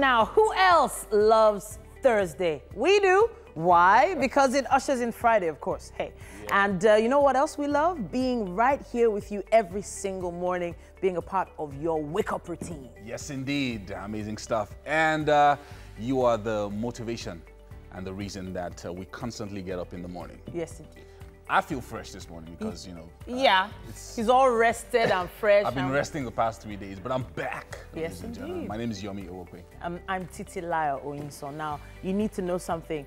now, who else loves Thursday? We do. Why? Because it ushers in Friday, of course. Hey. Yeah. And you know what else we love? Being right here with you every single morning, being a part of your wake-up routine. Yes, indeed. Amazing stuff. And you are the motivation and the reason that we constantly get up in the morning. Yes, indeed. I feel fresh this morning because, you know. Yeah, he's all rested and fresh. I've been resting the past 3 days, but I'm back. Yes, indeed. My name is Yomi Owokwe. I'm Titilayo Oyinso. Now, you need to know something.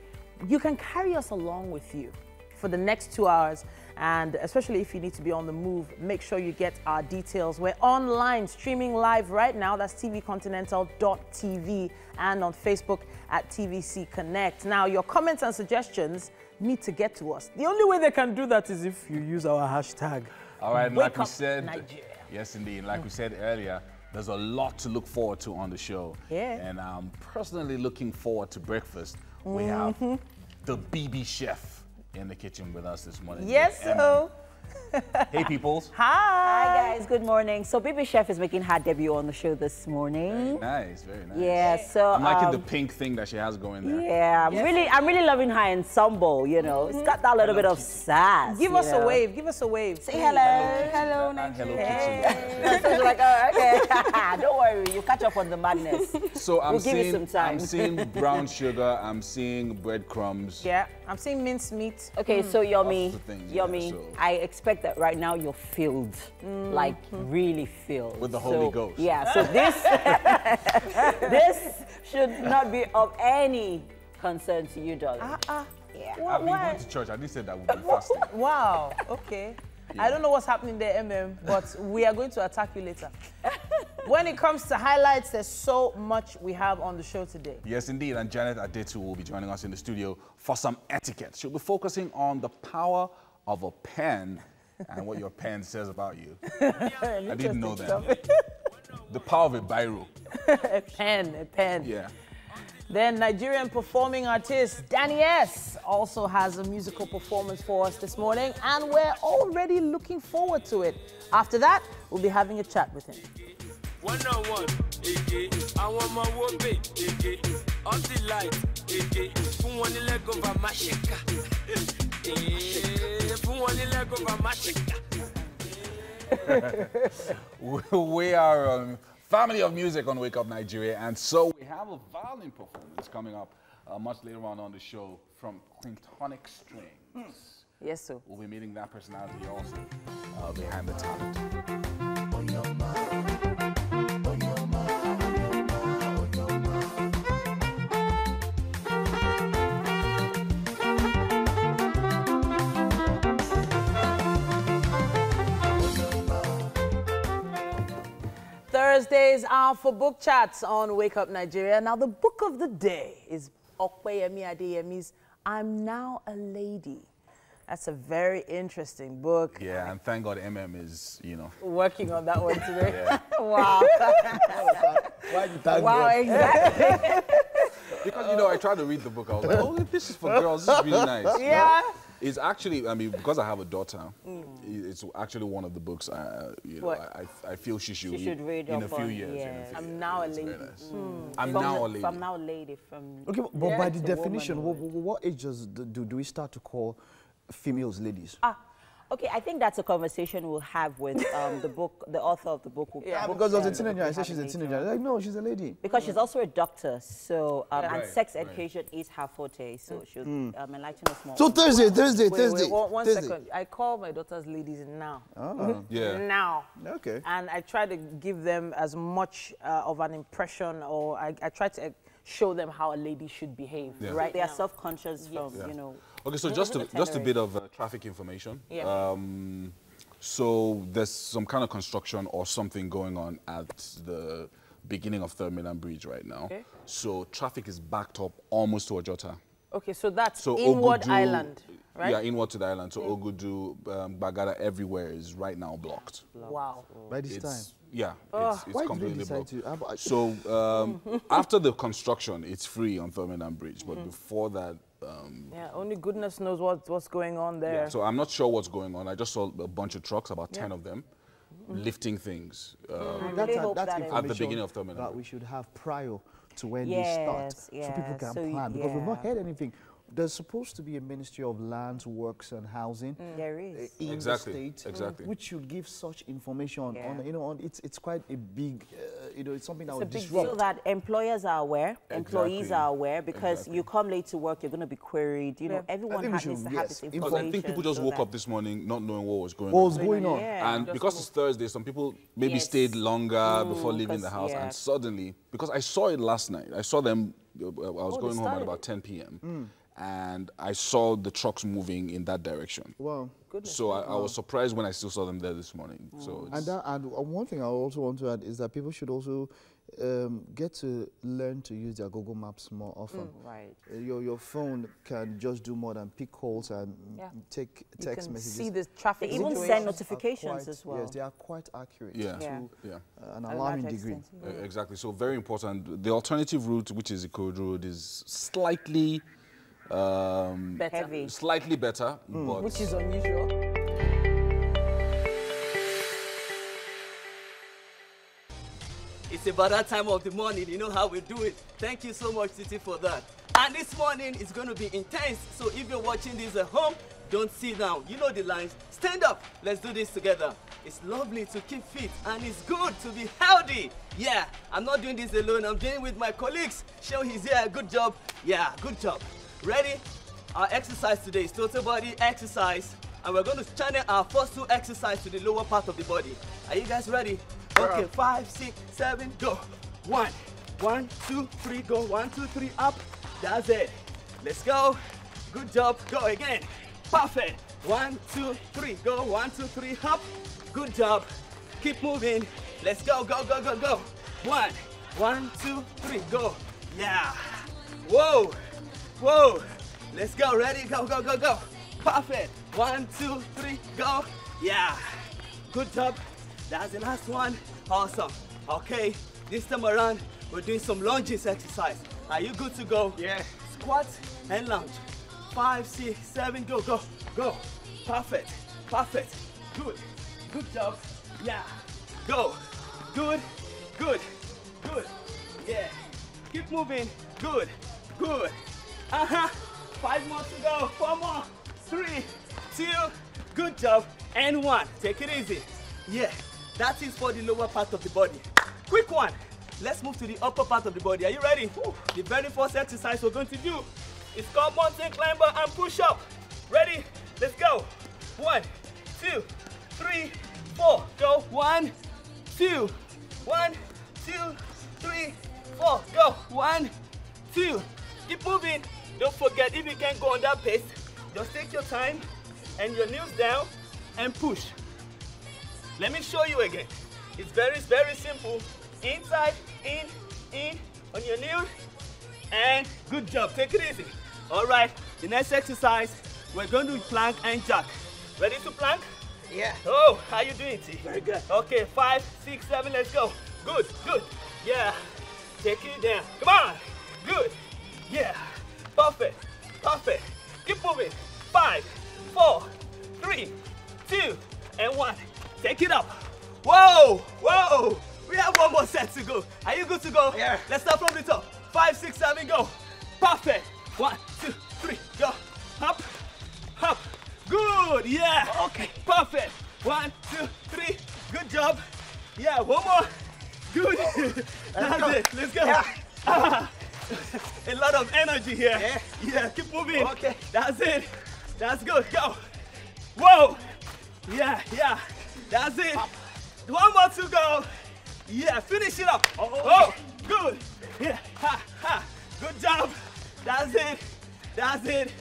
You can carry us along with you for the next 2 hours, and especially if you need to be on the move, make sure you get our details. We're online, streaming live right now. That's tvcontinental.tv and on Facebook at TVC Connect. Now, your comments and suggestions need to get to us. The only way they can do that is if you use our hashtag. All right, Wake like we Up said, Nigeria. Yes, indeed. Like we said earlier, there's a lot to look forward to on the show. Yeah. And I'm personally looking forward to breakfast. We have the BB chef in the kitchen with us this morning. Yes, so. Hey, peoples. Hi. Hi, guys. Good morning. So, BB Chef is making her debut on the show this morning. Very nice, very nice. Yeah, so I'm liking the pink thing that she has going there. Yeah, I'm really loving her ensemble. You know, it's got that little bit of sass. Give us a wave. Give us a wave. Say hello. Hello, Nigeria. Hey. So like, oh, okay. Don't worry, you catch up on the madness. So we'll give you some time. I'm seeing brown sugar. I'm seeing breadcrumbs. Yeah, I'm seeing minced meat. Okay, so Yomi, things, Yomi, so. I expect that right now you're filled, like really filled. With the Holy Ghost. Yeah, so this, this should not be of any concern to you, darling. Yeah. I've been going to church. I didn't say that we'd be fasting. Wow, okay. Yeah. I don't know what's happening there, but we are going to attack you later. When it comes to highlights, there's so much we have on the show today. Yes, indeed. And Janet Adetu will be joining us in the studio for some etiquette. She'll be focusing on the power of a pen and what your pen says about you. I didn't know that. The power of a biro. A pen. Yeah. Then Nigerian performing artist Danny S also has a musical performance for us this morning, and we're already looking forward to it. After that, we'll be having a chat with him. One-on-one, I want my woman, all the light, who want to let go of my shika? Who want to let go of my shika? We are family of music on Wake Up Nigeria, and so we have a violin performance coming up much later on the show from Clintonstrings. Yes, sir. We'll be meeting that personality also behind the talent. Thursdays are for book chats on Wake Up Nigeria. Now, the book of the day is Okpeyemi Adeyemi's I'm Now a Lady. That's a very interesting book. Yeah, and thank God is, you know, working on that one today. Yeah. Wow. Why did you thank wow, God? exactly. Because, you know, I tried to read the book. I was like, oh, this is for girls. This is really nice. Yeah. No? It's actually, I mean, because I have a daughter, it's actually one of the books, you know, I feel she should read in a few years. Yeah. I'm now a lady. Nice. I'm now a lady. I'm now a lady from... Okay, but by the definition, what ages do we start to call females ladies? Okay, I think that's a conversation we'll have with the author of the book. Because as a teenager, I said she's a teenager. Like, no, she's a lady. Because she's also a doctor, so and sex education is her forte, so she'll enlighten us more. So Thursday. Wait, one second. I call my daughters ladies now. Yeah. Now. Okay. And I try to give them as much of an impression, or I try to show them how a lady should behave. Yeah. Right? They are self-conscious from, you know. Okay, so just a bit of traffic information. Yeah. So there's some kind of construction or something going on at the beginning of Third Mainland Bridge right now. Okay. So traffic is backed up almost to Ojota. Okay, so that's inward Ogudu, island, right? Yeah, inward to the island. So Ogudu, Bagada, everywhere is right now blocked. Wow. By this time? Yeah, it's why completely did they decide blocked. to? So after the construction, it's free on Third Mainland Bridge. But before that... yeah, only goodness knows what's going on there. Yeah, so I'm not sure what's going on. I just saw a bunch of trucks, about 10 of them, lifting things That's hope that information at the beginning of Third Mainland that we should have prior to when they start, so people yeah. can So, plan. Because we've not yeah. heard anything. There's supposed to be a Ministry of Lands, Works and Housing There is. in Exactly, the state, exactly. which should give such information Yeah. on, you know, on, it's quite a big, you know, it's something that It's would a big disrupt. deal that employers are aware, employees Exactly. are aware, because Exactly. you come late to work, you're going to be queried. You know, I everyone think we needs should, to have yes, this because Because information. I think people just so woke that- up this morning not knowing what was going What on. was going on? Yeah. And because it's Thursday, some people maybe Yes. stayed longer before leaving the 'cause, house. yeah. And suddenly, because I saw it last night, I saw them, I was they going home at started about it. 10 p.m. And I saw the trucks moving in that direction. Wow. So I was surprised when I still saw them there this morning. So it's, And one thing I also want to add is that people should also get to learn to use their Google Maps more often. Right. Your phone can just do more than pick calls and Yeah. take You text can messages. see the traffic They even situation. send Are notifications quite- as well. Yes, they are quite accurate Yeah. to Yeah. yeah. an A alarming large degree. extent. Exactly. So very important. The alternative route, which is the Code Road, is slightly Better. Heavy. slightly better, but Which is unusual. It's about that time of the morning, you know how we do it. Thank you so much, Titi, for that. And this morning is going to be intense, so if you're watching this at home, don't sit down. You know the lines. Stand up. Let's do this together. It's lovely to keep fit, and it's good to be healthy. Yeah, I'm not doing this alone. I'm doing it with my colleagues. Show he's here. Good job. Yeah, good job. Ready? Our exercise today is total body exercise, and we're going to channel our first two exercises to the lower part of the body. Are you guys ready? Okay, 5, 6, 7, go. 1, 1, 2, 3, go. 1, 2, 3, up. That's it. Let's go. Good job. Go again. Perfect. 1, 2, 3, go. 1, 2, 3, up. Good job. Keep moving. Let's go, go, go, go, go. 1, 1, 2, 3, go. Yeah. Whoa. Whoa. Let's go. Ready? Go, go, go, go. Perfect. 1, 2, 3, go. Yeah. Good job. That's the last one. Awesome. Okay, this time around, we're doing some lunges exercise. Are you good to go? Yeah. Squat and lunge. 5, 6, 7, go, go, go. Perfect. Perfect. Good. Good job. Yeah. Go. Good. Good. Good. Yeah. Keep moving. Good. Good. 5 more to go. 4 more. 3, 2. Good job. And 1. Take it easy. Yeah. That is for the lower part of the body. Quick one. Let's move to the upper part of the body. Are you ready? The very first exercise we're going to do is called mountain climber and push up. Ready? Let's go. 1, 2, 3, 4. Go. 1, 2. 1, 2, 3, 4. Go. 1, 2. Keep moving. Don't forget, if you can't go on that pace, just take your time and your knees down and push. Let me show you again. It's very, very simple. Inside, in, on your knees, and good job. Take it easy. All right, the next exercise, we're going to do plank and jack. Ready to plank? Yeah. Oh, how you doing, T? Very good. Okay, 5, 6, 7, let's go. Good, good. Yeah. Take it down. Come on. Good. Yeah. Perfect. Perfect. Keep moving. 5, 4, 3, 2, and 1. Take it up. Whoa, whoa. We have one more set to go. Are you good to go? Yeah. Let's start from the top. 5, 6, 7, go. Perfect. 1, 2, 3, go. Up, up. Good, yeah. Okay. Perfect. 1, 2, 3. Good job. Yeah, one more. Good. That's it. Let's go. Yeah. A lot of energy here. Yeah. Yeah, keep moving. Okay. That's it. That's good. Go. Whoa. Yeah, yeah. That's it. One more to go. Yeah, finish it up. Oh, good. Yeah, ha, ha. Good job. That's it. That's it.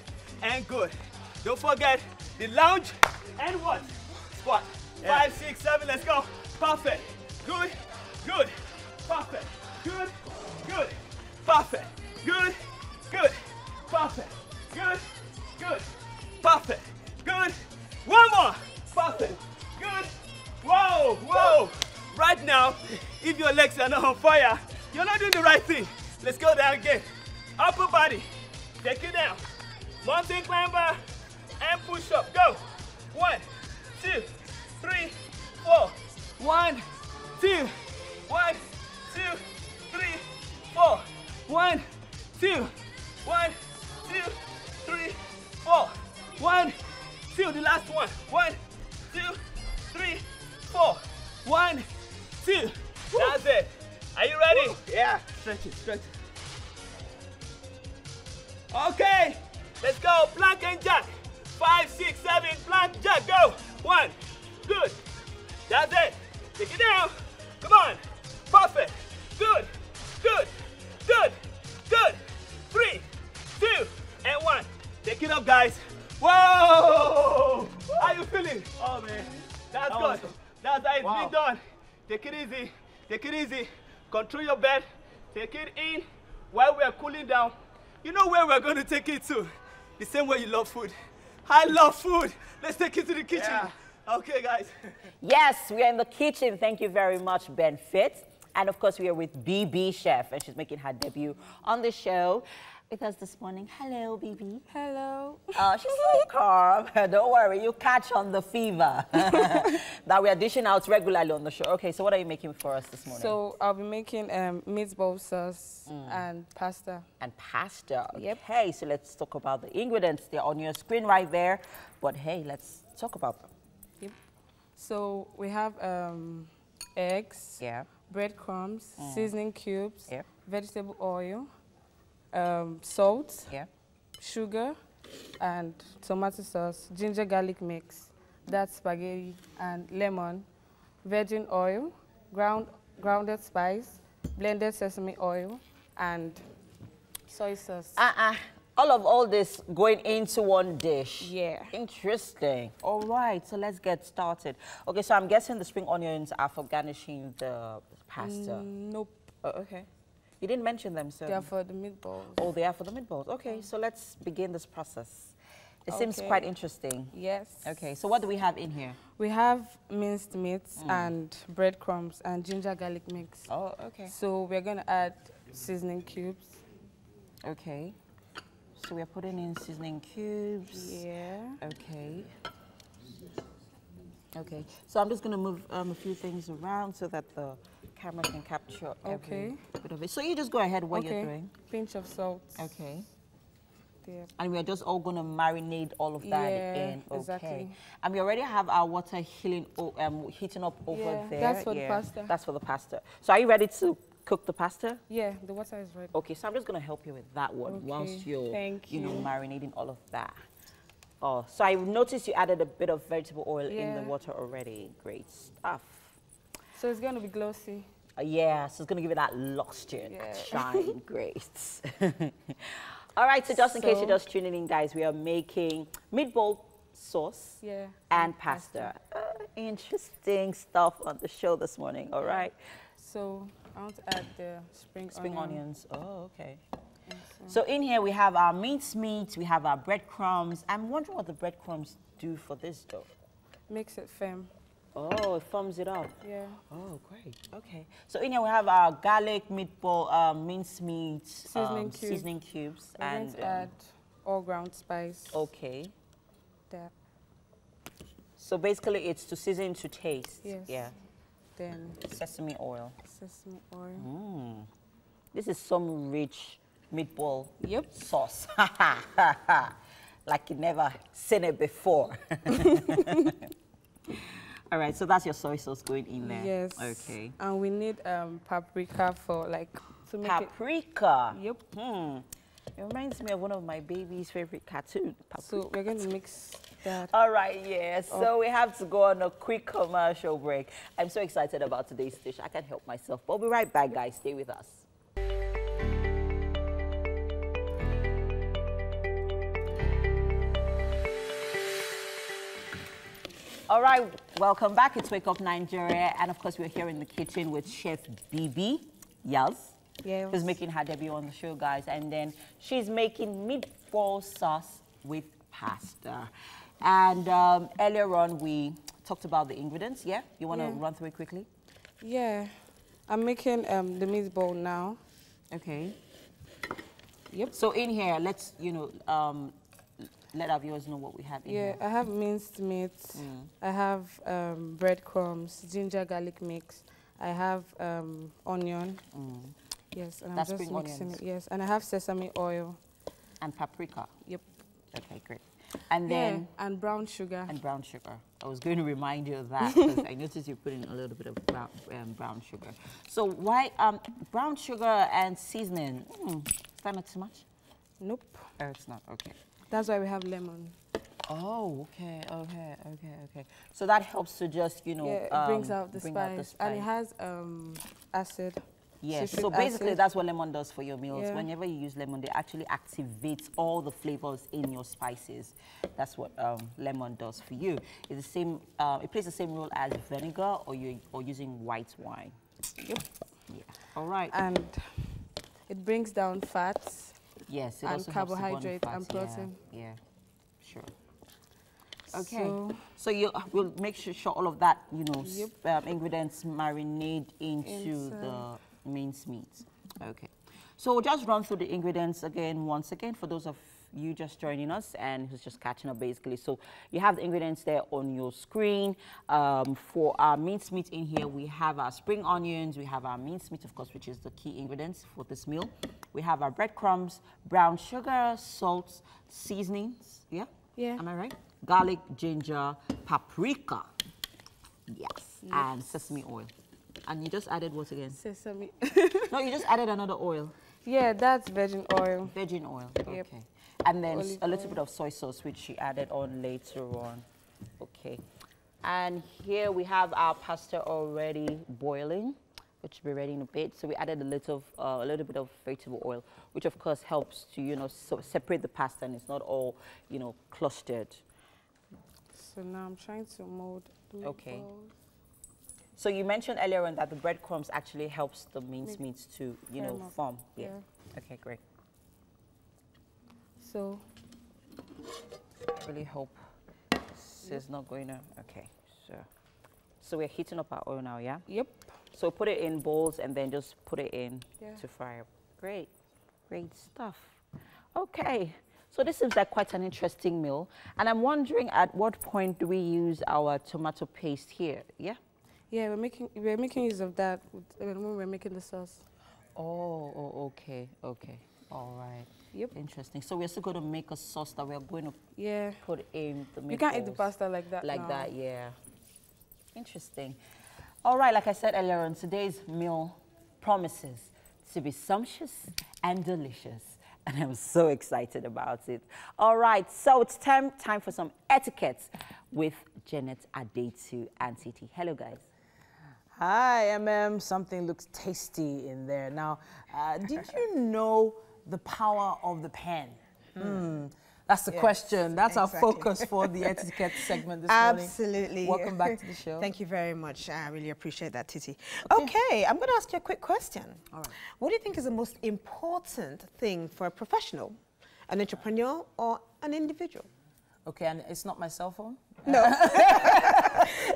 And good. Don't forget the lunge and what? Squat. 5, 6, 7, let's go. Perfect. Good, good. Perfect. Good, good. Perfect. Good, good. Perfect. Good, good. Perfect. Good. One more. Perfect. Good. Whoa, whoa. Right now, if your legs are not on fire, you're not doing the right thing. Let's go down again. Upper body. Take it down. Mountain climber and push up. Go. 1, 2, 3, 4. 1, 2, 1, 2, 3, 4. 1, 2. 1, 2, 3, 4. 1, 2. The last one. 1, 2, 3, 4. 1, 2. That's it. Are you ready? Yeah. Stretch it, stretch it. Okay. Let's go. Plank and jack. 5, 6, 7. Plank, jack. Go. 1. Good. That's it. Take it down. Come on. Perfect. Good. Good. Good. Good. 3, 2, and 1. Take it up, guys. Whoa! How you feeling? Oh, man. That's good. That's how it's been done. Take it easy. Take it easy. Control your bed. Take it in while we're cooling down. You know where we're going to take it to? The same way you love food. I love food. Let's take it to the kitchen. Yeah. Okay, guys. Yes, we are in the kitchen. Thank you very much, Ben Fitz. And of course, we are with BB Chef, and she's making her debut on the show with us this morning. Hello, BB. Hello. She's so calm. Don't worry, you catch on the fever that we are dishing out regularly on the show. Okay, so what are you making for us this morning? So I'll be making meatball sauce and pasta. And pasta. Yep. Okay, so let's talk about the ingredients. They're on your screen right there. But hey, let's talk about them. Yep. So we have eggs, Yeah. breadcrumbs, seasoning cubes, Yeah. vegetable oil, salt, Yeah. sugar, and tomato sauce, ginger garlic mix, that's spaghetti, and lemon, virgin oil, grounded spice, blended sesame oil, and soy sauce. All this going into one dish. Yeah. Interesting. All right, so let's get started. Okay, so I'm guessing the spring onions are for garnishing the pasta. Nope. Oh, okay. You didn't mention them, so. They are for the meatballs. Oh, they are for the meatballs. Okay, so let's begin this process. It seems quite interesting. Yes. Okay, so what do we have in here? We have minced meats and breadcrumbs and ginger garlic mix. Oh, okay. So we're going to add seasoning cubes. Okay. So we're putting in seasoning cubes. Yeah. Okay. Okay. So I'm just going to move a few things around so that the camera can capture every bit of it. So you just go ahead what you're doing. Pinch of salt. Okay. There. And we're just all going to marinate all of that in. Okay. Exactly. And we already have our water heating up over there. That's for the pasta. That's for the pasta. So are you ready to cook the pasta? Yeah, the water is ready. Okay, so I'm just going to help you with that one whilst you're marinating all of that. Oh, so I noticed you added a bit of vegetable oil in the water already. Great stuff. So it's going to be glossy. Yeah, so it's going to give it that luster, that shine. Great. All right, so just in case you're just tuning in, guys, we are making meatball sauce and pasta. Interesting stuff on the show this morning, all right? So I want to add the spring onions. Oh, okay. So in here we have our minced meat, we have our breadcrumbs. I'm wondering what the breadcrumbs do for this dough. Makes it firm. Oh, it firms it up. Yeah. Oh, great. Okay. So in here we have our garlic, meatball, minced meat, seasoning cubes, We're going to add all ground spice. Okay. There. So basically it's to season to taste. Yes. Yeah. Then sesame oil. Sesame oil. This is some rich meatball sauce. Like you never seen it before. All right, so that's your soy sauce going in there. Yes. Okay. And we need paprika for to make paprika. It. Yep. It reminds me of one of my baby's favorite cartoons. So we're going to mix that. All right, yes. So we have to go on a quick commercial break. I'm so excited about today's dish. I can't help myself. But we'll be right back, guys. Stay with us. All right, welcome back. It's Wake Up Nigeria. And of course, we're here in the kitchen with Chef BB Yaz. Yes. Who's making her debut on the show, guys. And then she's making meatball sauce with pasta. And earlier on, we talked about the ingredients. Yeah? You want to run through it quickly? Yeah. I'm making the meatball now. Okay. Yep. So in here, let's, let our viewers know what we have in here. Yeah, I have minced meat. I have breadcrumbs, ginger garlic mix. I have onion. Yes, and That's I'm just spring mixing onions. it. Yes, and I have sesame oil. And paprika. Yep. Okay, great. And then and brown sugar. and brown sugar. I was going to remind you of that because I noticed you put in a little bit of brown sugar. So why brown sugar and seasoning? Is that not too much? Nope. Oh, it's not. Okay. That's why we have lemon. Oh, okay. So that helps to just, Yeah, it brings out the spice. And it has acid. Yes, citric so basically acid. that's what lemon does for your meals. Yeah. Whenever you use lemon, they actually activate all the flavors in your spices. That's what lemon does for you. It's the same. It plays the same role as vinegar or using white wine. Yep. Yeah. All right. And it brings down fats. Yes, it and also helps to burn carbohydrate fats. and protein. Yeah, sure. Okay, so you will make sure all of that, ingredients marinate into the minced meat. Okay, so we'll just run through the ingredients once again for those of you just joining us and who's just catching up basically. So you have the ingredients there on your screen. For our minced meat in here, we have our spring onions, we have our minced meat, of course, which is the key ingredients for this meal. We have our breadcrumbs, brown sugar, salt, seasonings. Yeah? Yeah. Am I right? Garlic, ginger, paprika. Yes. And sesame oil. And you just added what again? Sesame. No, you just added another oil. Yeah, that's virgin oil. Virgin oil. Yep. Okay. And then Olive a little oil. bit of soy sauce, which she added on later on. Okay. And here we have our pasta already boiling, which will be ready in a bit. So we added a little bit of vegetable oil, which of course helps to, separate the pasta and it's not all, clustered. So now I'm trying to mold the Okay. balls. So you mentioned earlier on that the breadcrumbs actually helps the minced meats to, form. Yeah. Okay, great. So I really hope this is not going to, okay, so we're heating up our oil now, yeah? Yep. So put it in bowls and then just put it in Yeah. to fry up. Great, great stuff. Okay, so this seems like quite an interesting meal. And I'm wondering at what point do we use our tomato paste here, yeah? Yeah, we're making use of that when we're making the sauce. Oh, okay. All right. Yep. Interesting. So we're still going to make a sauce that we're going to put in the meatballs. You can't eat the pasta like that. Like now. that, yeah. Interesting. All right, like I said earlier on, today's meal promises to be sumptuous and delicious. And I'm so excited about it. All right, so it's time for some etiquette with Janet Adetu and Titi. Hello, guys. Hi, something looks tasty in there. Now, did you know the power of the pen? That's the question. That's our focus for the etiquette segment this morning. Absolutely. Welcome back to the show. Thank you very much. I really appreciate that, Titi. Okay, I'm going to ask you a quick question. All right. What do you think is the most important thing for a professional, an entrepreneur, or an individual? Okay, and it's not my cell phone? No,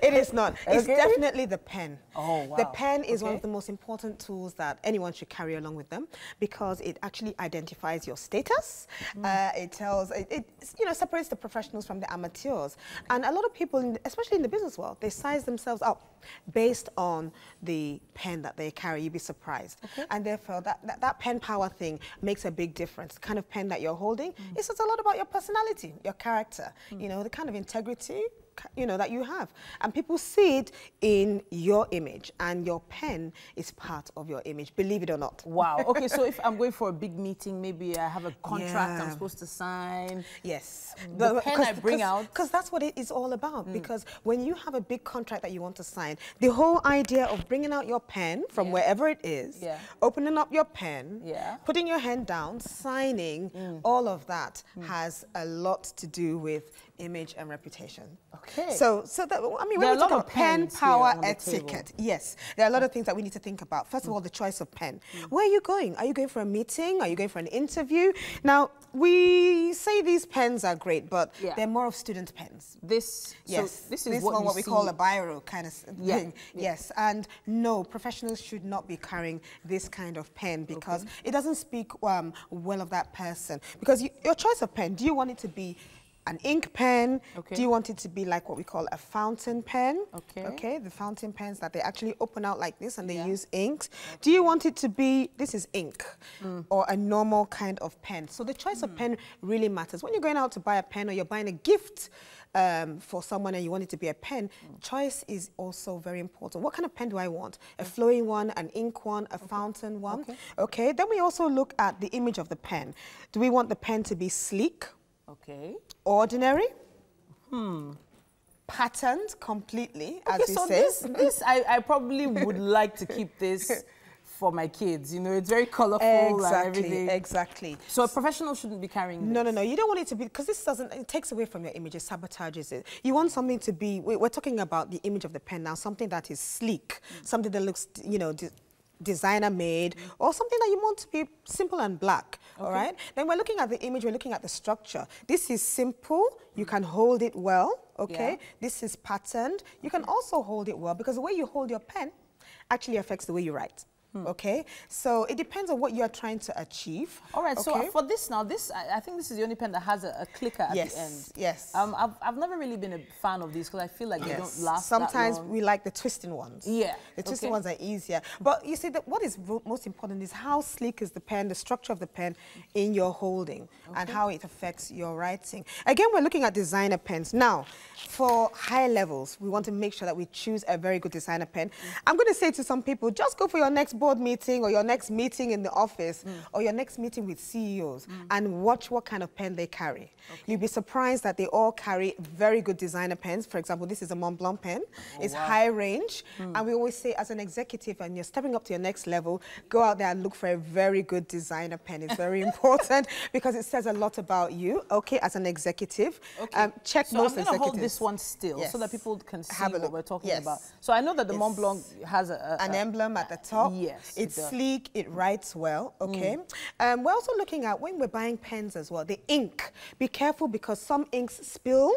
it is not. It's definitely the pen. Oh, wow. The pen is one of the most important tools that anyone should carry along with them because it actually identifies your status. It tells, it separates the professionals from the amateurs. And a lot of people, especially in the business world, they size themselves up based on the pen that they carry. You'd be surprised. And therefore, that pen power thing makes a big difference. The kind of pen that you're holding, it says a lot about your personality, your character, the kind of integrity that you have, and people see it in your image, and your pen is part of your image, believe it or not. Wow. Okay, so if I'm going for a big meeting, maybe I have a contract I'm supposed to sign. Yes. The pen I bring out. Because that's what it is all about. Because when you have a big contract that you want to sign, the whole idea of bringing out your pen from wherever it is, opening up your pen, putting your hand down, signing, all of that has a lot to do with image and reputation. Okay. So that, I mean, when we talk about pen power etiquette, yes, there are a lot of things that we need to think about. First of all, the choice of pen. Where are you going? Are you going for a meeting? Are you going for an interview? Now, we say these pens are great, but they're more of student pens. This is what we call a biro kind of thing. Yes, and no, professionals should not be carrying this kind of pen because it doesn't speak well of that person. Because your choice of pen, do you want it to be an ink pen? Okay. Do you want it to be like what we call a fountain pen? Okay. Okay, the fountain pens that they actually open out like this and they use inks. Okay. Do you want it to be, this is ink, or a normal kind of pen? So the choice of pen really matters. When you're going out to buy a pen or you're buying a gift for someone and you want it to be a pen, choice is also very important. What kind of pen do I want? A flowing one, an ink one, a fountain one? Okay, then we also look at the image of the pen. Do we want the pen to be sleek? Okay. Ordinary? Patterned completely, as we say. So this I probably would like to keep this for my kids. You know, it's very colorful and everything. Exactly. So a professional shouldn't be carrying this. No. You don't want it to be, because this doesn't, it takes away from your image, it sabotages it. You want something to be, we're talking about the image of the pen now, something that is sleek, something that looks, you know, designer made, or something that you want to be simple and black, all right? Then we're looking at the image, we're looking at the structure. This is simple, you can hold it well, okay? This is patterned. You can also hold it well because the way you hold your pen actually affects the way you write. Okay, so it depends on what you are trying to achieve. All right, so for this now, I think this is the only pen that has a clicker at the end. Yes. I've never really been a fan of these because I feel like they don't last Sometimes that long. we like the twisting ones. Yeah. The twisting ones are easier. But you see, what is most important is how sleek is the pen, the structure of the pen in your holding, and how it affects your writing. Again, we're looking at designer pens. Now, for high levels, we want to make sure that we choose a very good designer pen. I'm going to say to some people, just go for your next board meeting or your next meeting in the office or your next meeting with CEOs and watch what kind of pen they carry. You'll be surprised that they all carry very good designer pens. For example, this is a Mont Blanc pen. It's high range. And we always say, as an executive and you're stepping up to your next level, go out there and look for a very good designer pen. It's very important because it says a lot about you, as an executive. Check most executives. I'm going to hold this one still so that people can see what we're talking about. So I know that the Mont Blanc has an emblem at the top. It's sleek, it writes well, We're also looking at, when we're buying pens as well, the ink. Be careful because some inks spill.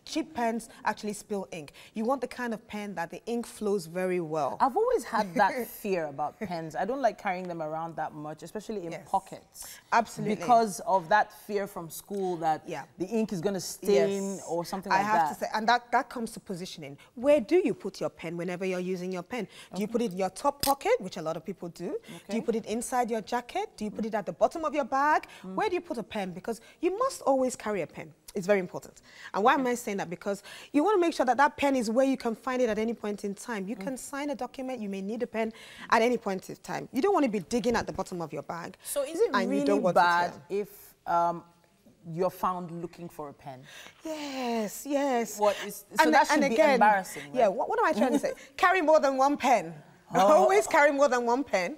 Cheap pens actually spill ink. You want the kind of pen that the ink flows very well. I've always had that fear about pens. I don't like carrying them around that much, especially in pockets. Absolutely. Because of that fear from school that the ink is going to stain or something like that. I have to say, and that comes to positioning. Where do you put your pen whenever you're using your pen? Do you put it in your top pocket, which a lot of people do? Do you put it inside your jacket? Do you put it at the bottom of your bag? Where do you put a pen? Because you must always carry a pen. It's very important. And why am I saying that? Because you want to make sure that that pen is where you can find it at any point in time. You can sign a document, you may need a pen at any point in time. You don't want to be digging at the bottom of your bag. So is it really bad if you're found looking for a pen? Yes. So that should be embarrassing, right? Yeah, what am I trying to say? Carry more than one pen. Always carry more than one pen.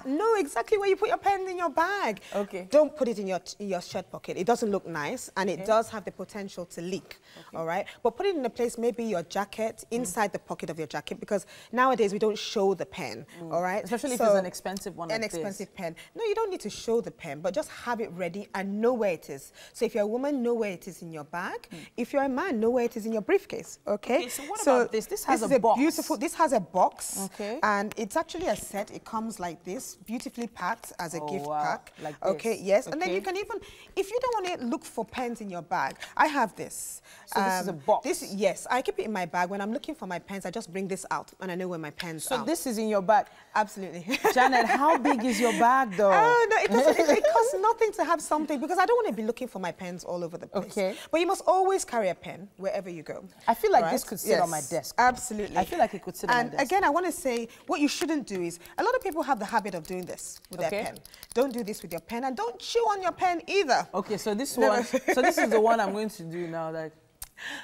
Know exactly where you put your pen in your bag. Don't put it in your shirt pocket. It doesn't look nice, and it does have the potential to leak. All right, but put it in a place, maybe your jacket, inside the pocket of your jacket, because nowadays we don't show the pen. All right, especially if it's an expensive one. An expensive pen. No, you don't need to show the pen, but just have it ready and know where it is. So if you're a woman, know where it is in your bag. If you're a man, know where it is in your briefcase. Okay. So what about this? This has a box. This has a box. And it's actually a set. It comes like this, beautifully packed as a gift pack. Like this. And then you can even, if you don't want to look for pens in your bag, I have this. So this is a box? Yes, I keep it in my bag. When I'm looking for my pens, I just bring this out and I know where my pens are. So this is in your bag? Absolutely. Janet, how big is your bag though? Oh, no, it costs nothing to have something because I don't want to be looking for my pens all over the place. But you must always carry a pen wherever you go. I feel like this could sit on my desk. Absolutely. I feel like it could sit on my desk. And again, I want to say what you shouldn't do is, a lot of people have the habit of doing this with their pen. Don't do this with your pen, and don't chew on your pen either. Okay, so this one, so this is the one I'm going to do now. Like,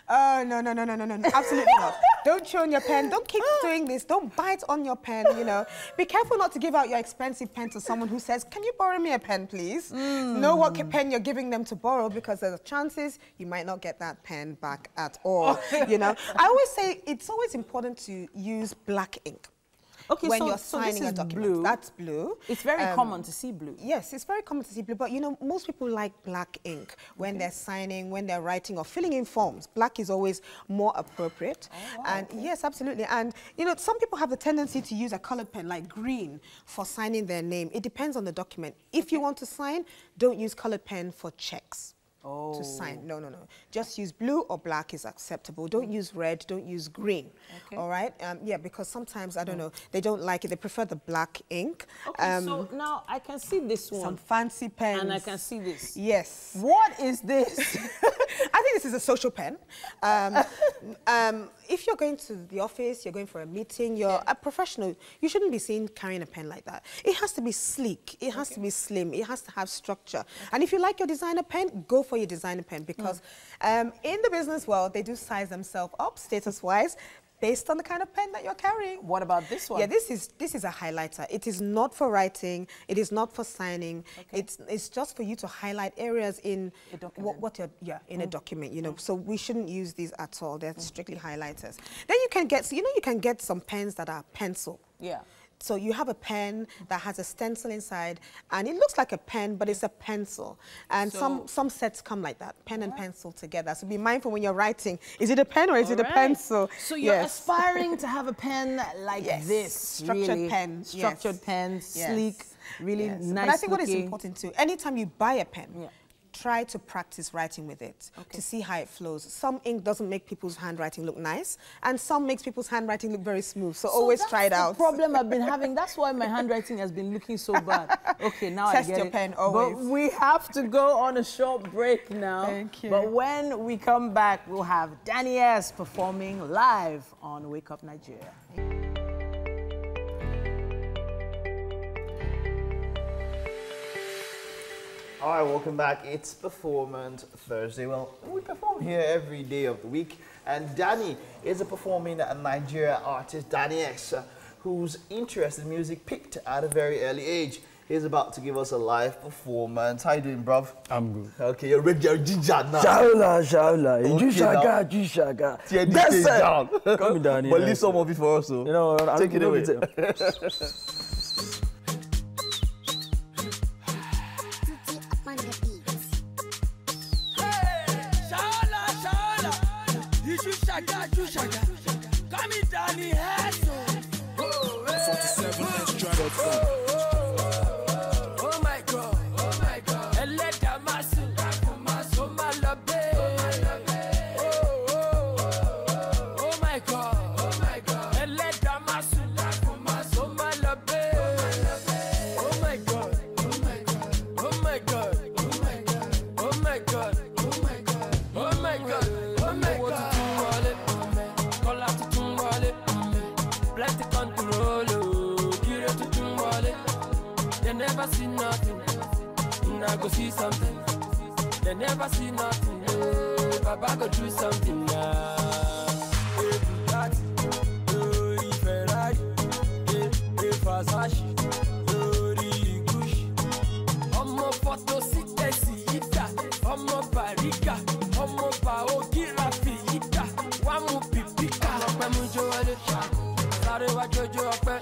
oh, no, absolutely not. Don't chew on your pen. Don't keep doing this. Don't bite on your pen, you know. Be careful not to give out your expensive pen to someone who says, can you borrow me a pen, please? Know what pen you're giving them to borrow, because there's chances you might not get that pen back at all, you know. I always say it's always important to use black ink. Okay, when you're signing a document. Blue. That's blue. It's very common to see blue. Yes, it's very common to see blue, but you know, most people like black ink when they're signing, when they're writing or filling in forms. Black is always more appropriate. Oh, wow, and yes, absolutely. And you know, some people have the tendency to use a colored pen like green for signing their name. It depends on the document. If you want to sign, don't use colored pen for checks. to sign. No. Just use blue or black is acceptable. Don't use red, don't use green. Okay. All right? Yeah, because sometimes, I don't know, they don't like it. They prefer the black ink. Okay, so now I can see this one. Some fancy pens. And I can see this. Yes. What is this? I think this is a social pen. If you're going to the office, you're going for a meeting, you're a professional, you shouldn't be seen carrying a pen like that. It has to be sleek. It has to be slim. It has to have structure. And if you like your designer pen, go for your designer pen, because in the business world, they do size themselves up status-wise based on the kind of pen that you're carrying. What about this one? Yeah, this is a highlighter. It is not for writing. It is not for signing. Okay. It's just for you to highlight areas in what you're in a document. You know, so we shouldn't use these at all. They're strictly highlighters. Then you can get you can get some pens that are pencil. Yeah. So you have a pen that has a stencil inside, and it looks like a pen, but it's a pencil. And so some sets come like that, pen and pencil together. So be mindful when you're writing. Is it a pen or is it a pencil? So you're aspiring to have a pen like this. Structured pen. Structured pen, sleek, really nice. But I think what is important too, anytime you buy a pen, try to practice writing with it to see how it flows. Some ink doesn't make people's handwriting look nice, and some makes people's handwriting look very smooth. So always try it out. That's the problem I've been having. That's why my handwriting has been looking so bad. Okay, now Test I get your it. pen always. But we have to go on a short break now. Thank you. But when we come back, we'll have Danny S performing live on Wake Up Nigeria. All right, welcome back. It's Performance Thursday. Well, we perform here every day of the week, and Danny is a performing Nigeria artist, Danny X, whose interest in music peaked at a very early age. He's about to give us a live performance. How you doing, bruv? I'm good. Okay, you're ready, you're ginger now. Shaula. Jushaga. That's it. Down. Come down. But leave some of it for us, so. You know, take it away. See something, they never see nothing. Baba go do something now. Ferrari, Versace, Gucci. Omo photo ita, omo barika, omo baogira ita, wamu pipika. Lope mujo wale, sare wa jojo ope,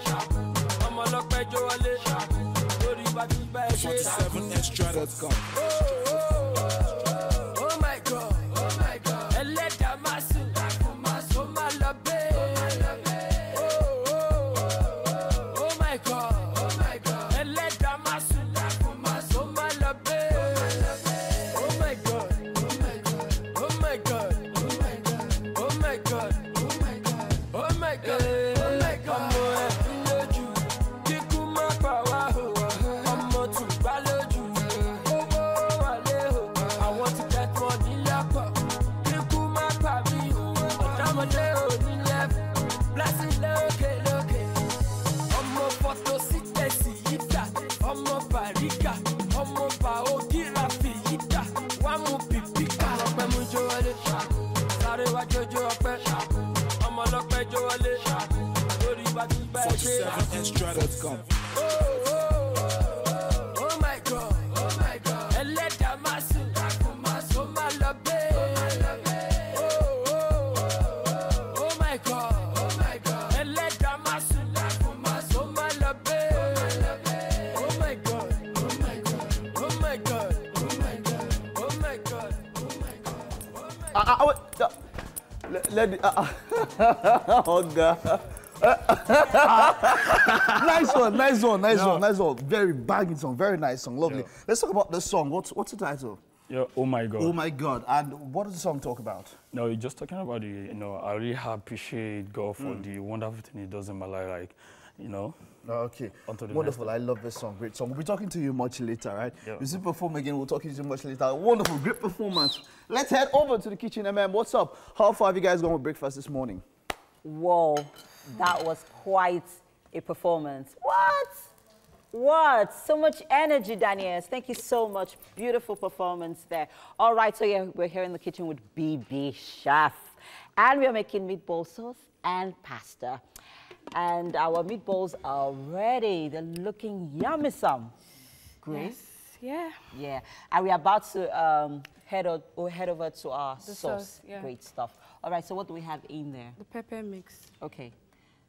omo lope jo wale. 47extra.com. Oh my God, Eleda masu, oh my love, oh my God, Eleda masu, oh my love, oh my God, oh my God, oh my God, oh my God. Extra.com. Oh my God, Eleda masu, oh my love, oh my God, Eleda masu, oh my love, oh my God, oh my God, oh my God, oh my God, oh my God. Let it. Oh God. Nice one. Very banging song, very nice song, lovely. Let's talk about the song. What's the title? Yeah, oh my God. Oh my God. And what does the song talk about? No, you're just talking about the, I really appreciate God for the wonderful thing He does in my life, like, Okay, onto the wonderful. I love this song. Great song. We'll be talking to you much later, right? Yeah. You see perform again. We'll talk to you much later. Wonderful, great performance. Let's head over to the kitchen. MM, what's up? How far have you guys gone with breakfast this morning? Whoa, that was quite a performance. What? So much energy, Daniel. Thank you so much. Beautiful performance there. All right, so yeah, we're here in the kitchen with BB Chef. And we are making meatball sauce and pasta. And our meatballs are ready. They're looking yummy some. Great. Yes. Yeah. Yeah. And we're about to head over to our sauce. Yeah. Great stuff. All right, so what do we have in there? The pepper mix. Okay.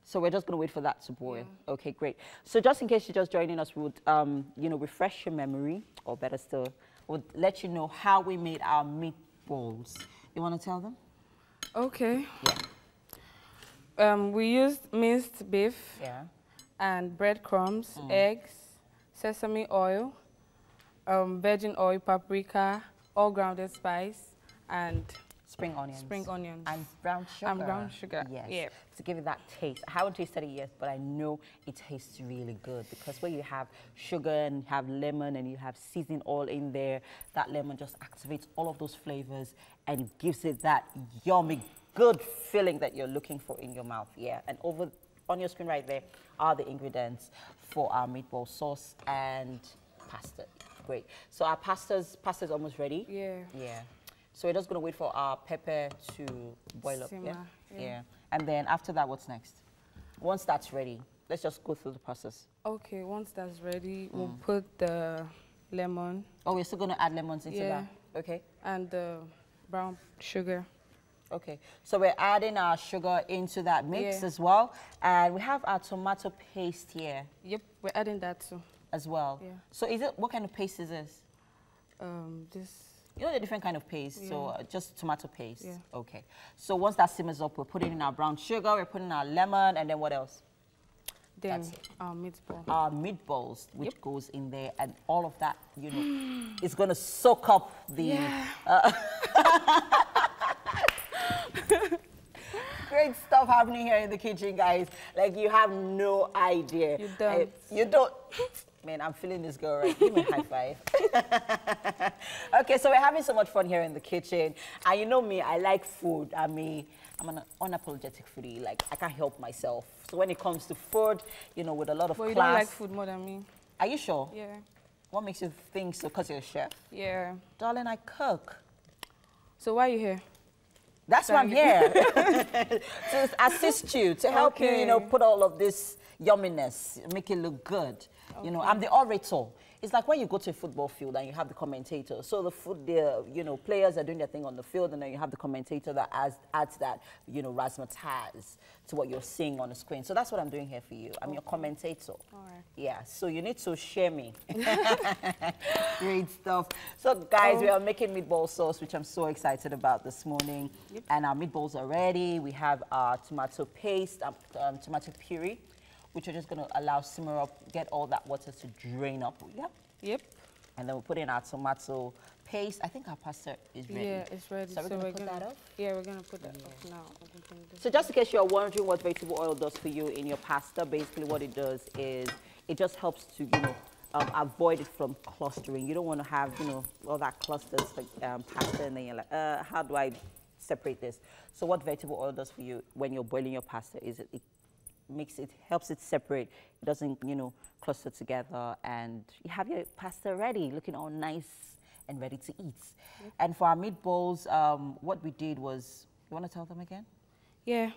So we're just going to wait for that to boil. Yeah. Okay, great. So just in case you're just joining us, we would, refresh your memory, or better still, we'll let you know how we made our meatballs. You want to tell them? Okay. Yeah. We used minced beef. Yeah. And breadcrumbs, eggs, sesame oil, virgin oil, paprika, all grounded spice, and spring onions. And brown sugar. And brown sugar. Yes. Yeah. To give it that taste. I haven't tasted it yet, but I know it tastes really good because when you have sugar and you have lemon and you have seasoning oil in there, that lemon just activates all of those flavors and gives it that yummy, good feeling that you're looking for in your mouth. Yeah. And over on your screen right there are the ingredients for our meatball sauce and pasta. Great. So our pasta's almost ready. Yeah. Yeah. So we're just going to wait for our pepper to boil up. Simmer, yeah. And then after that, what's next? Once that's ready, let's just go through the process. Okay, once that's ready, we'll put the lemon. Oh, we're still going to add lemons into that? Okay. And the brown sugar. Okay. So we're adding our sugar into that mix as well. And we have our tomato paste here. Yep, we're adding that too. As well. Yeah. So what kind of paste is this? This. You know the different kind of paste, so just tomato paste. Yeah. Okay. So once that simmers up, we're putting in our brown sugar, we're putting our lemon, and then what else? Then our meatball. Our meatballs, which goes in there, and all of that, is going to soak up the... Great stuff happening here in the kitchen, guys. Like, you have no idea. You don't. You don't... Man, I'm feeling this girl right. Give me a high five. Okay, so we're having so much fun here in the kitchen. And you know me, I like food. I'm an unapologetic foodie. Like, I can't help myself. So when it comes to food, with a lot of class. You don't like food more than me. Are you sure? Yeah. What makes you think so? Because you're a chef? Yeah. Darling, I cook. So why are you here? That's why I'm here. To assist you, to help you, put all of this yumminess, make it look good. Okay. I'm the orator. It's like when you go to a football field and you have the commentator. So the players are doing their thing on the field, and then you have the commentator that adds that, razzmatazz to what you're seeing on the screen. So that's what I'm doing here for you. I'm your commentator. All right. Yeah, so you need to share me. Great stuff. So guys, we are making meatball sauce, which I'm so excited about this morning. Yep. And our meatballs are ready. We have our tomato paste, tomato puree, which we're just going to allow simmer up, get all that water to drain up. Yep. Yep. And then we'll put in our tomato paste. I think our pasta is ready. Yeah, it's ready. So we're going to put that up? Yeah, we're going to put that up now. So just in case you're wondering what vegetable oil does for you in your pasta, basically what it does is it just helps to, avoid it from clustering. You don't want to have, all that clusters like pasta, and then you're like, how do I separate this? So what vegetable oil does for you when you're boiling your pasta is it helps it separate. It doesn't, cluster together, and you have your pasta ready, looking all nice and ready to eat. Yep. And for our meatballs, what we did was, you want to tell them again? Yeah.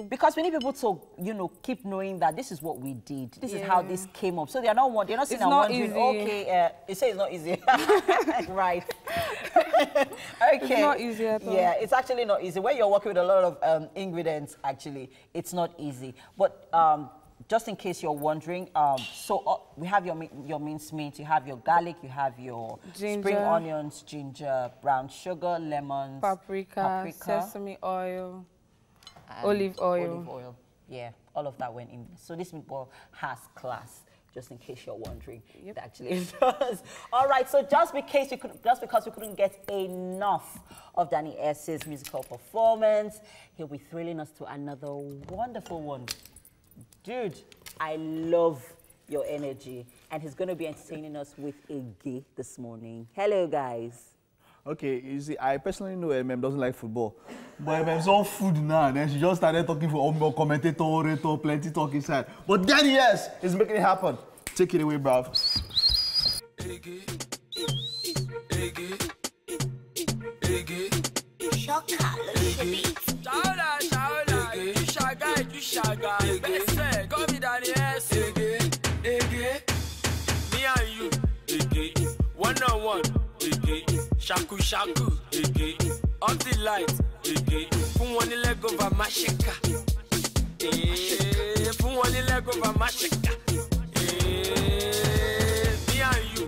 Because we need people to, keep knowing that this is what we did. This is how this came up. So they're not sitting and wondering, okay, you say it's not easy. Right. Okay. It's not easy at all. Yeah, it's actually not easy. When you're working with a lot of ingredients, actually, it's not easy. But just in case you're wondering, we have your minced meat, you have your garlic, you have your spring onions, ginger, brown sugar, lemons, paprika, sesame oil, olive oil. Yeah, all of that went in. So this meatball has class. just in case you're wondering. It actually does. All right, so just because we couldn't get enough of Danny S's musical performance, he'll be thrilling us to another wonderful one. Dude, I love your energy, and he's going to be entertaining us with a gay this morning. Hello, guys. Okay, you see, I personally know MM doesn't like football. But MM's on food now, and then she just started talking for commentator, plenty talk inside. But Danny S is making it happen. Take it away, bruv. Me and you, one-on-one. Shaku shaku, off the light, fun one leg over my shaker, fun one leg over my shaker, me and you,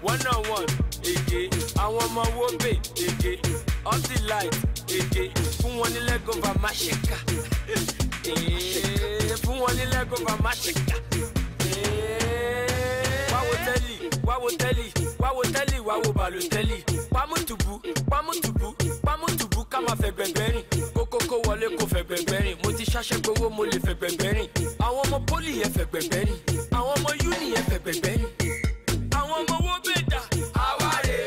one-on-one, I want my wobe, off the light, fun one leg over my shaker, fun one leg over my shaker. Wa wo Balotelli, Pamutubu, kama fe gbẹ̀gbẹ̀rin, kókókó wọlé kó fe gbẹ̀gbẹ̀rin, mo ti ṣaṣẹ́ gbowó mo lè fe gbẹ̀gbẹ̀rin, àwọn ọmọ poli yẹn fe gbẹ̀gbẹ̀rin, àwọn ọmọ uni yẹn fe gbẹ̀gbẹ̀rin, àwọn ọmọ wo bèdà, àwárè,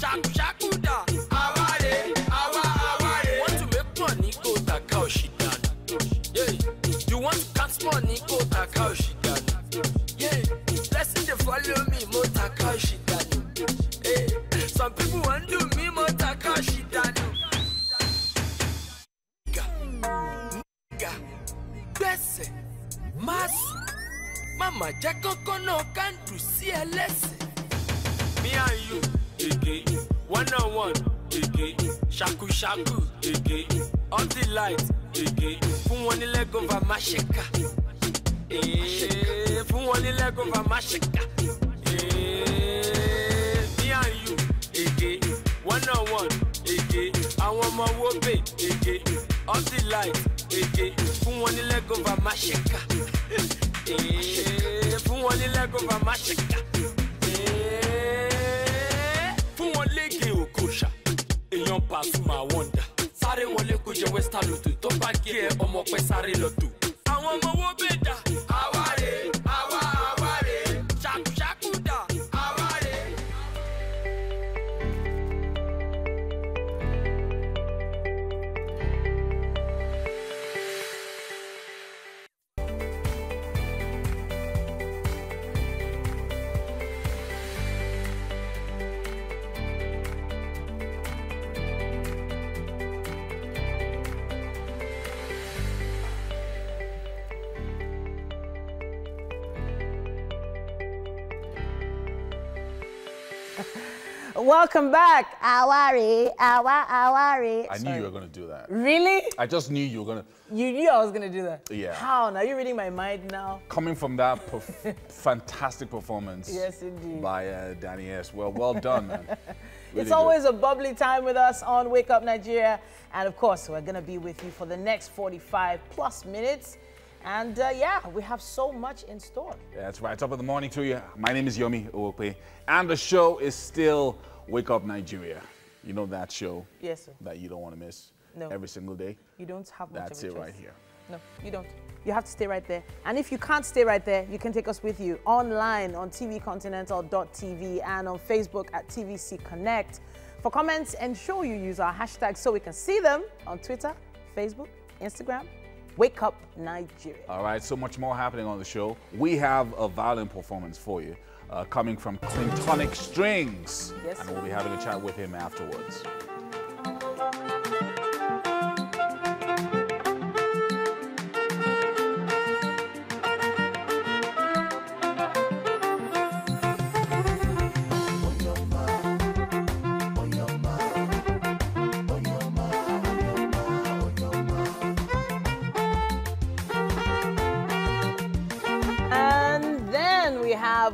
ṣàkúṣàkú dà, àwárè, want to make money kó taka òṣì dànù, you want to count money kó taka òṣì dànù, blessing dey follow me, mo taka òṣì dànù. Some people want to do me more Takashi Danu. Bese, mas, mama Jacoco no can do CLS. Me and you, one-on-one, shaku, on the light, fun one leg over my shaker, fun one leg over my shaker. Me and you. One-on-one, I want my wobe, off the light, fun one leg over my shaker, fun one leg over my shaker, fun one leg okosha, eyan pass my wonder, sare wọlé kó jẹ Western Lotto, tó bá gé ọmọ pẹ́ sáré lọ́tò, àwọn ọmọ wobe dà, àwárè, ṣàkúṣàkú dà. Welcome back. Awari. I knew you were going to do that. Really? I just knew you were going to. You knew I was going to do that? Yeah. How? Now you're reading my mind now? Coming from that fantastic performance. Yes, indeed. By Danny S. Well done, man. Really it's always a bubbly time with us on Wake Up Nigeria. And of course, we're going to be with you for the next 45 plus minutes. And yeah, we have so much in store. Yeah, that's right. Top of the morning to you. My name is Yomi Owope. And the show is still Wake Up Nigeria. You know that show? Yes, sir. That you don't want to miss. No. Every single day. You don't have much That's of a it choice. right here. No, you don't. You have to stay right there. And if you can't stay right there, you can take us with you online on tvcontinental.tv and on Facebook at TVC Connect. For comments, ensure you use our hashtag so we can see them on Twitter, Facebook, Instagram. Wake Up Nigeria. All right, so much more happening on the show. We have a violin performance for you coming from Clintonstrings. Yes. And we'll be having a chat with him afterwards.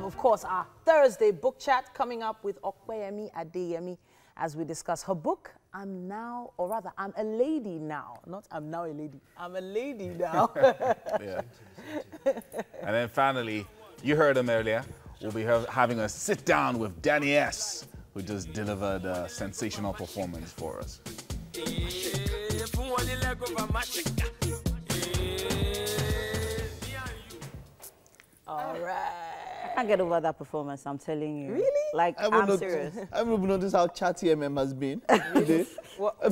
Of course, our Thursday book chat coming up with Okweyemi Adeyemi as we discuss her book, I'm now, or rather, I'm a lady now. Not I'm now a lady. I'm a lady now. Yeah. And then finally, you heard him earlier. We'll be having a sit down with Danny S, who just delivered a sensational performance for us. All right. I can't get over that performance, I'm telling you. Really? Like, I'm serious. I haven't even noticed how chatty MM has been today.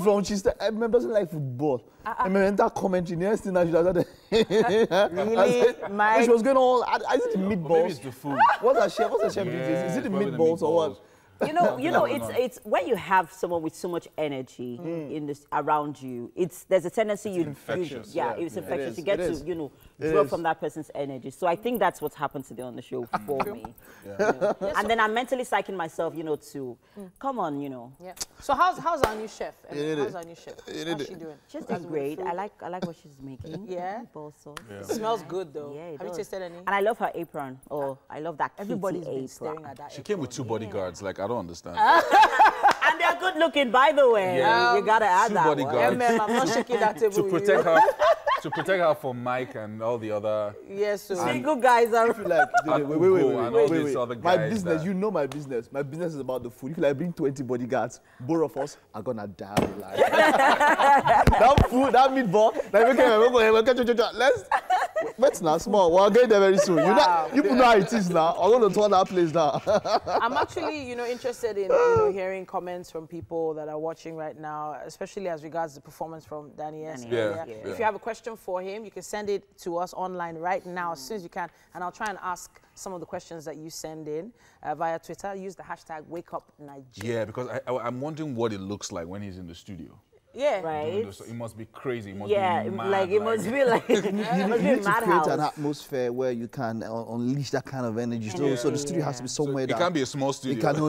From she said, MM doesn't like football. MM enter commentary. The next thing that she does, Really? She was going all, I see the meatballs. Maybe it's the food. What's the chef doing? Is it the meatballs or what? You know, it's when you have someone with so much energy in this around you. There's a tendency it's infectious. It's infectious. You get It is. to draw from that person's energy. So I think that's what's happened today on the show for me. And then I'm mentally psyching myself, to come on, Yeah. So how's our new chef? How's our new chef? How's she doing? She's doing great. I like what she's making. Yeah. Also. It smells good though. Yeah, Have you tasted any? And I love her apron. Oh, I love that. Everybody's been apron. staring at that. She came with 2 bodyguards. Like, I don't understand. And they're good looking, by the way. Yeah. You gotta add 2 that one. bodyguards. I'm not shaking that table to with protect you. her, to protect her from Mike and all the other. Yes, so Single guys are. If you like, And Ugo and all these other My guys business, that- you know my business. My business is about the food. If you like bring 20 bodyguards, both of us are gonna die of life. That food, that meatball, let's not small. We'll get there very soon. Wow. You know how it is now. I'm gonna turn that place down. I'm actually, interested in hearing comments from people that are watching right now, especially as regards the performance from Danny S. Yeah. If you have a question for him, you can send it to us online right now as soon as you can, and I'll try and ask some of the questions that you send in via Twitter. Use the hashtag WakeUpNigeria. Yeah, because I'm wondering what it looks like when he's in the studio. Yeah. Right. It must be crazy. It must Yeah, be mad, like it must be like it You must be a need to create an madhouse. atmosphere where you can unleash that kind of energy. So the studio has to be somewhere It that can't be a small studio. you can no.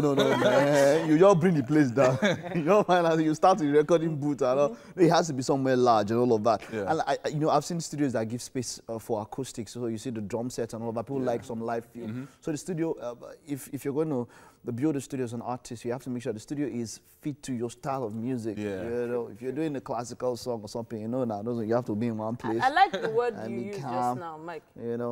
You just bring the place down. You start the recording booth and all. It has to be somewhere large and all of that. Yeah. And I've seen studios that give space for acoustics. So you see the drum set and all of that. People like some live feel. So the studio, if you're going to build a studio as an artist, you have to make sure the studio is fit to your style of music. Yeah. If you're doing a classical song or something, you have to be in one place. I like the word And you be used calm, just now, Mike.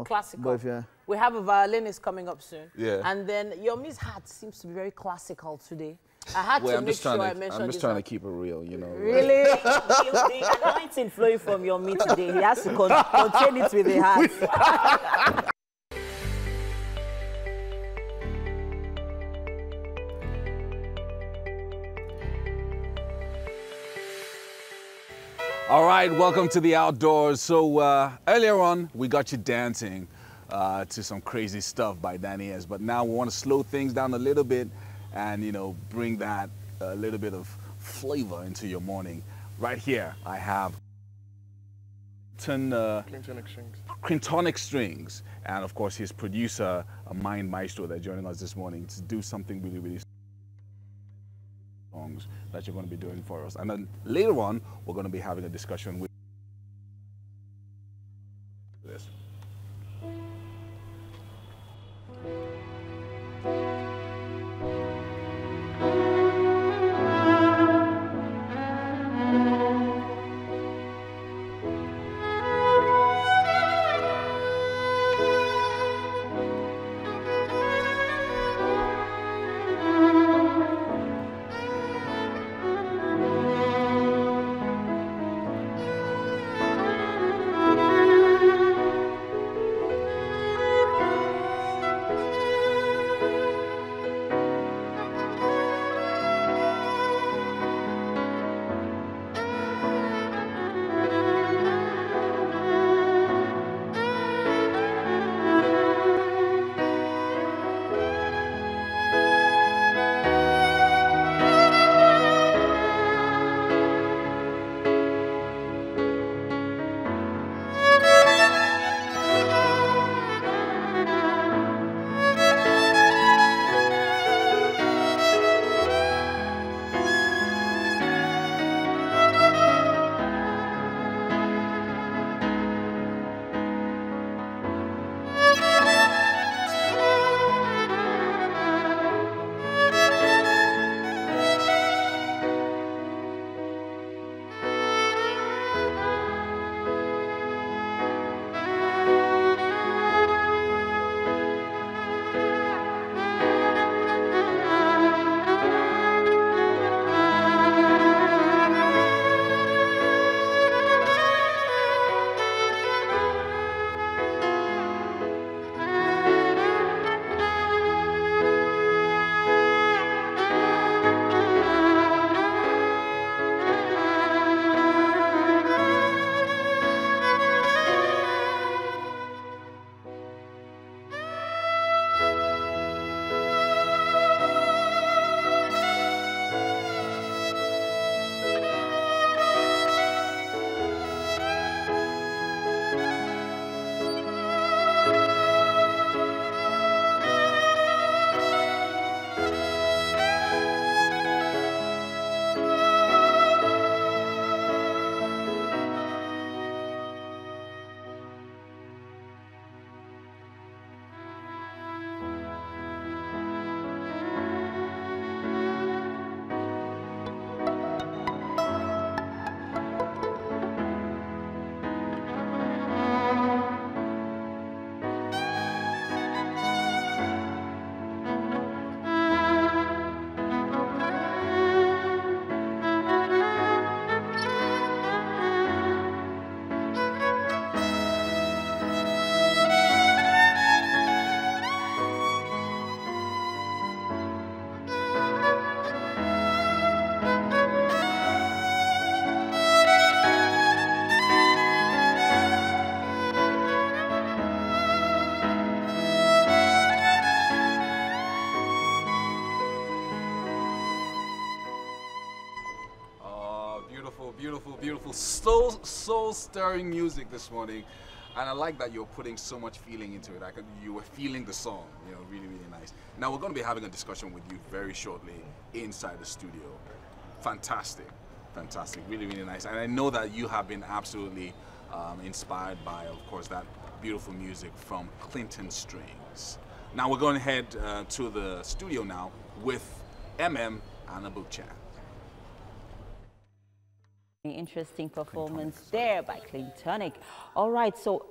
Classical. But if you're, We have a violinist coming up soon. Yeah. And then your Miss hat seems to be very classical today. I had Well, to make sure I mentioned I'm just this trying to one. keep it real, Really? The anointing flowing from your meat today. He has to contain it with the heart. All right, welcome to the outdoors. So earlier on, we got you dancing to some crazy stuff by Danny S. But now we want to slow things down a little bit and, bring that a little bit of flavor into your morning. Right here, I have Clintonstrings, and of course his producer, a mind maestro, that's joining us this morning to do something really, really songs that you're going to be doing for us. And then later on, we're going to be having a discussion with this. beautiful, beautiful, beautiful, soul-stirring music this morning. And I like that you're putting so much feeling into it. Like you were feeling the song, you know, really, really nice. Now we're going to be having a discussion with you very shortly inside the studio. Fantastic, fantastic, really, really nice. And I know that you have been absolutely inspired by, of course, that beautiful music from Clintonstrings. Now we're going to head to the studio now with MM and a book chat. Interesting performance there by Clintonic. All right, so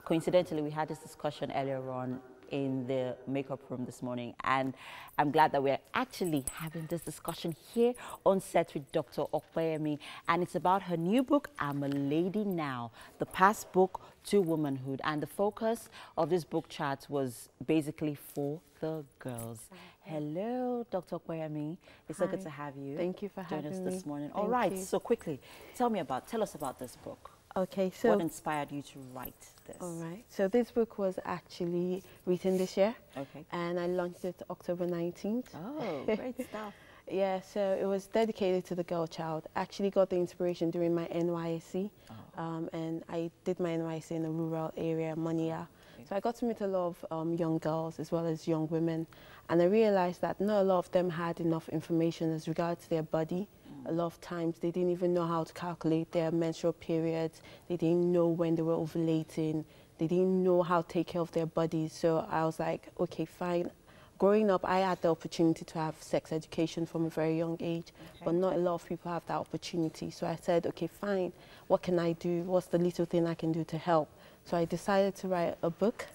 coincidentally, we had this discussion earlier on in the makeup room this morning, and I'm glad that we're actually having this discussion here on set with Dr. Okpeyemi, and it's about her new book, I'm a Lady Now, the past book to womanhood. And the focus of this book chat was basically for the girls. Hello, Dr. Okpeyemi. It's so good to have you. Thank you for having us me this morning. All right, so quickly, tell us about this book. Okay, so what inspired you to write this? All right, so this book was actually written this year. Okay. And I launched it October 19th. Oh, great stuff. Yeah, so it was dedicated to the girl child. I actually got the inspiration during my NYSC. And I did my NYSC in a rural area, Mania. Okay. So I got to meet a lot of young girls as well as young women. And I realized that not a lot of them had enough information as regards their body. A lot of times they didn't even know how to calculate their menstrual periods. They didn't know when they were ovulating. They didn't know how to take care of their bodies. So I was like, okay, fine. Growing up, I had the opportunity to have sex education from a very young age, but not a lot of people have that opportunity. So I said, okay, fine. What can I do? What's the little thing I can do to help? So I decided to write a book.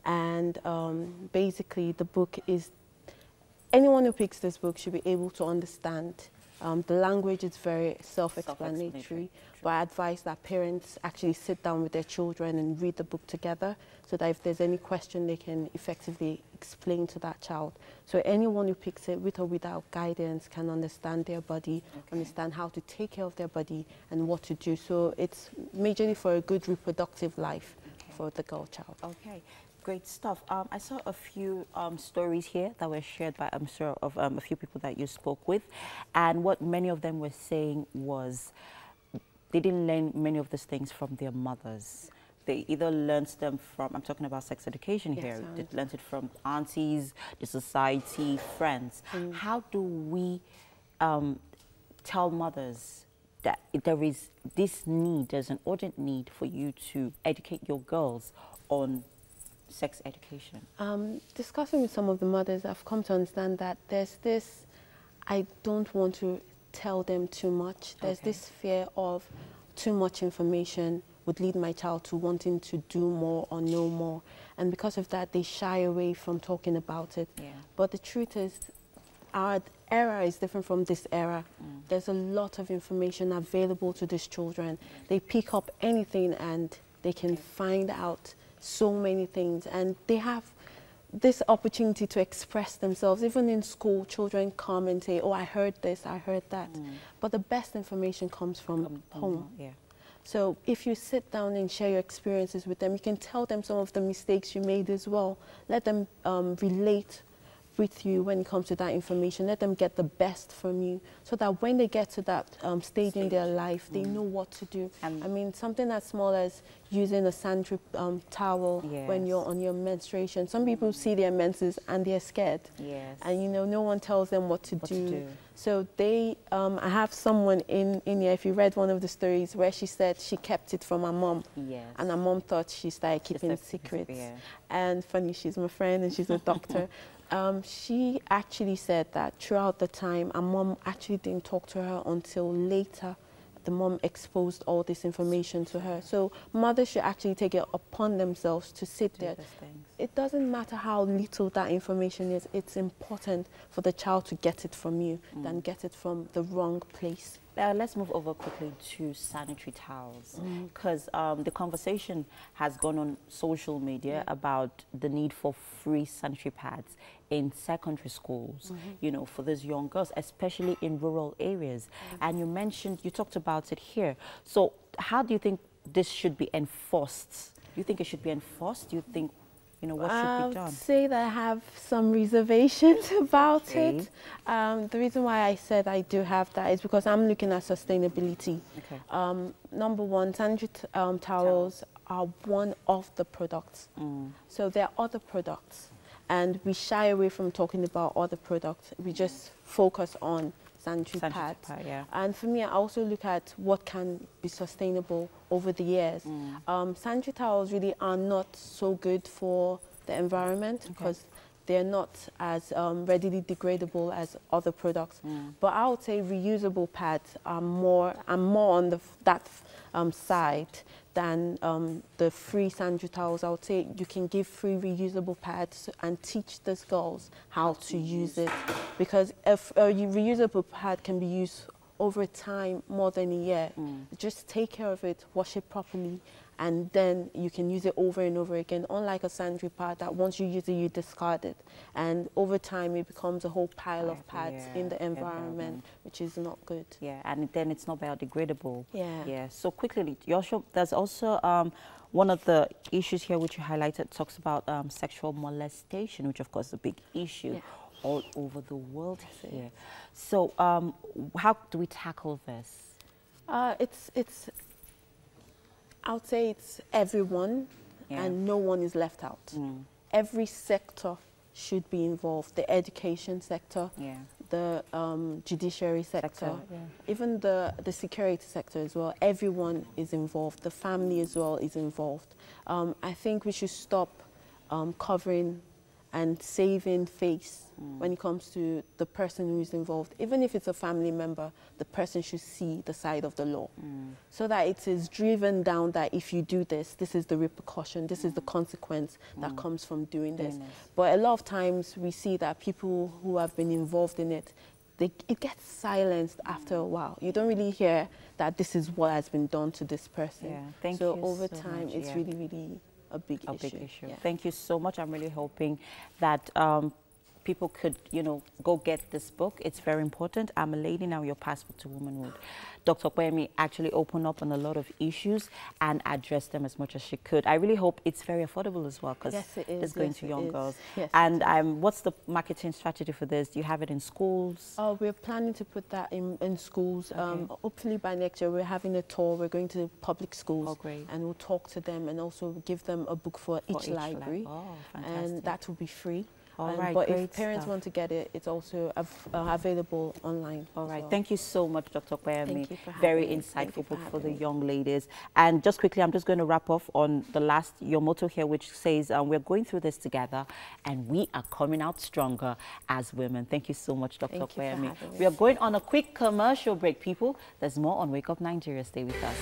And basically, the book is, anyone who picks this book should be able to understand. The language is very self-explanatory, but I advise that parents actually sit down with their children and read the book together so that if there's any question, they can effectively explain to that child. So anyone who picks it with or without guidance can understand their body, understand how to take care of their body and what to do. So it's majorly for a good reproductive life for the girl child. Okay. Great stuff. I saw a few stories here that were shared by, I'm sure, of a few people that you spoke with. And what many of them were saying was they didn't learn many of these things from their mothers. They either learned them from, I'm talking about sex education here, they learned it from aunties, the society, friends. How do we tell mothers that there is this need, there's an urgent need for you to educate your girls on sex education? Discussing with some of the mothers, I've come to understand that there's this, I don't want to tell them too much. There's this fear of too much information would lead my child to wanting to do more or know more. And because of that, they shy away from talking about it. But the truth is, our era is different from this era. There's a lot of information available to these children. They pick up anything and they can find out so many things, and they have this opportunity to express themselves. Even in school, children come and say, oh, I heard this, I heard that. But the best information comes from home. So if you sit down and share your experiences with them, you can tell them some of the mistakes you made as well. Let them relate with you when it comes to that information. Let them get the best from you so that when they get to that stage in their life, they know what to do. I mean, something as small as using a sanitary towel when you're on your menstruation. Some people see their menses and they're scared. And, you know, no one tells them what to do. So they, I have someone in here, if you read one of the stories, where she said she kept it from her mom. And her mom thought she started keeping secrets. And funny, she's my friend and she's a doctor. She actually said that throughout the time, her mom actually didn't talk to her until later. The mom exposed all this information to her. So mothers should actually take it upon themselves to sit there. It doesn't matter how little that information is. It's important for the child to get it from you than get it from the wrong place. Let's move over quickly to sanitary towels, because the conversation has gone on social media about the need for free sanitary pads in secondary schools, you know, for those young girls, especially in rural areas. And you talked about it here. So how do you think this should be enforced? Do you think it should be enforced? Do you think You know, what should be done? I'd say that I have some reservations about it. The reason why I said I do have that is because I'm looking at sustainability. Okay. Number one, sanitary towels are one of the products. So there are other products, and we shy away from talking about other products. We just focus on sanitary pads. And for me, I also look at what can be sustainable over the years. Sanitary towels really are not so good for the environment because they're not as readily degradable as other products. But I would say reusable pads are more on that side than the free sanitary towels. I would say you can give free reusable pads and teach these girls how to use it, because if a reusable pad can be used over time, more than a year, just take care of it, wash it properly, and then you can use it over and over again, unlike a sanitary pad that once you use it, you discard it. And over time, it becomes a whole pile of pads in the environment, which is not good. Yeah, and then it's not biodegradable. Yeah. So quickly, Joshua, there's also one of the issues here which you highlighted talks about sexual molestation, which of course is a big issue all over the world here. So how do we tackle this? I would say it's everyone, and no one is left out. Every sector should be involved. The education sector, the judiciary sector, even the security sector as well. Everyone is involved. The family as well is involved. I think we should stop covering and saving face when it comes to the person who is involved. Even if it's a family member, the person should see the side of the law, so that it is driven down that if you do this, this is the repercussion, this is the consequence that comes from doing this. But a lot of times we see that people who have been involved in it, it gets silenced after a while. You don't really hear that this is what has been done to this person. So over time, it's really, really a big issue. Thank you so much. I'm really hoping that people could, you know, go get this book. It's very important. I'm a Lady Now, Your Passport to Womanhood. Dr. Kwemi actually opened up on a lot of issues and addressed them as much as she could. I really hope it's very affordable as well, because it's going to young girls. And what's the marketing strategy for this? Do you have it in schools? We're planning to put that in schools. Hopefully by next year, we're having a tour. We're going to public schools, and we'll talk to them and also give them a book for each library. And that will be free. But if parents want to get it, it's also available online. Thank you so much, Dr. Kwemi. Very insightful book for the young ladies. And just quickly, I'm just going to wrap off on the last, your motto here, which says, we're going through this together and we are coming out stronger as women. Thank you so much, Dr. Kwemi. We are going on a quick commercial break, people. There's more on Wake Up Nigeria. Stay with us.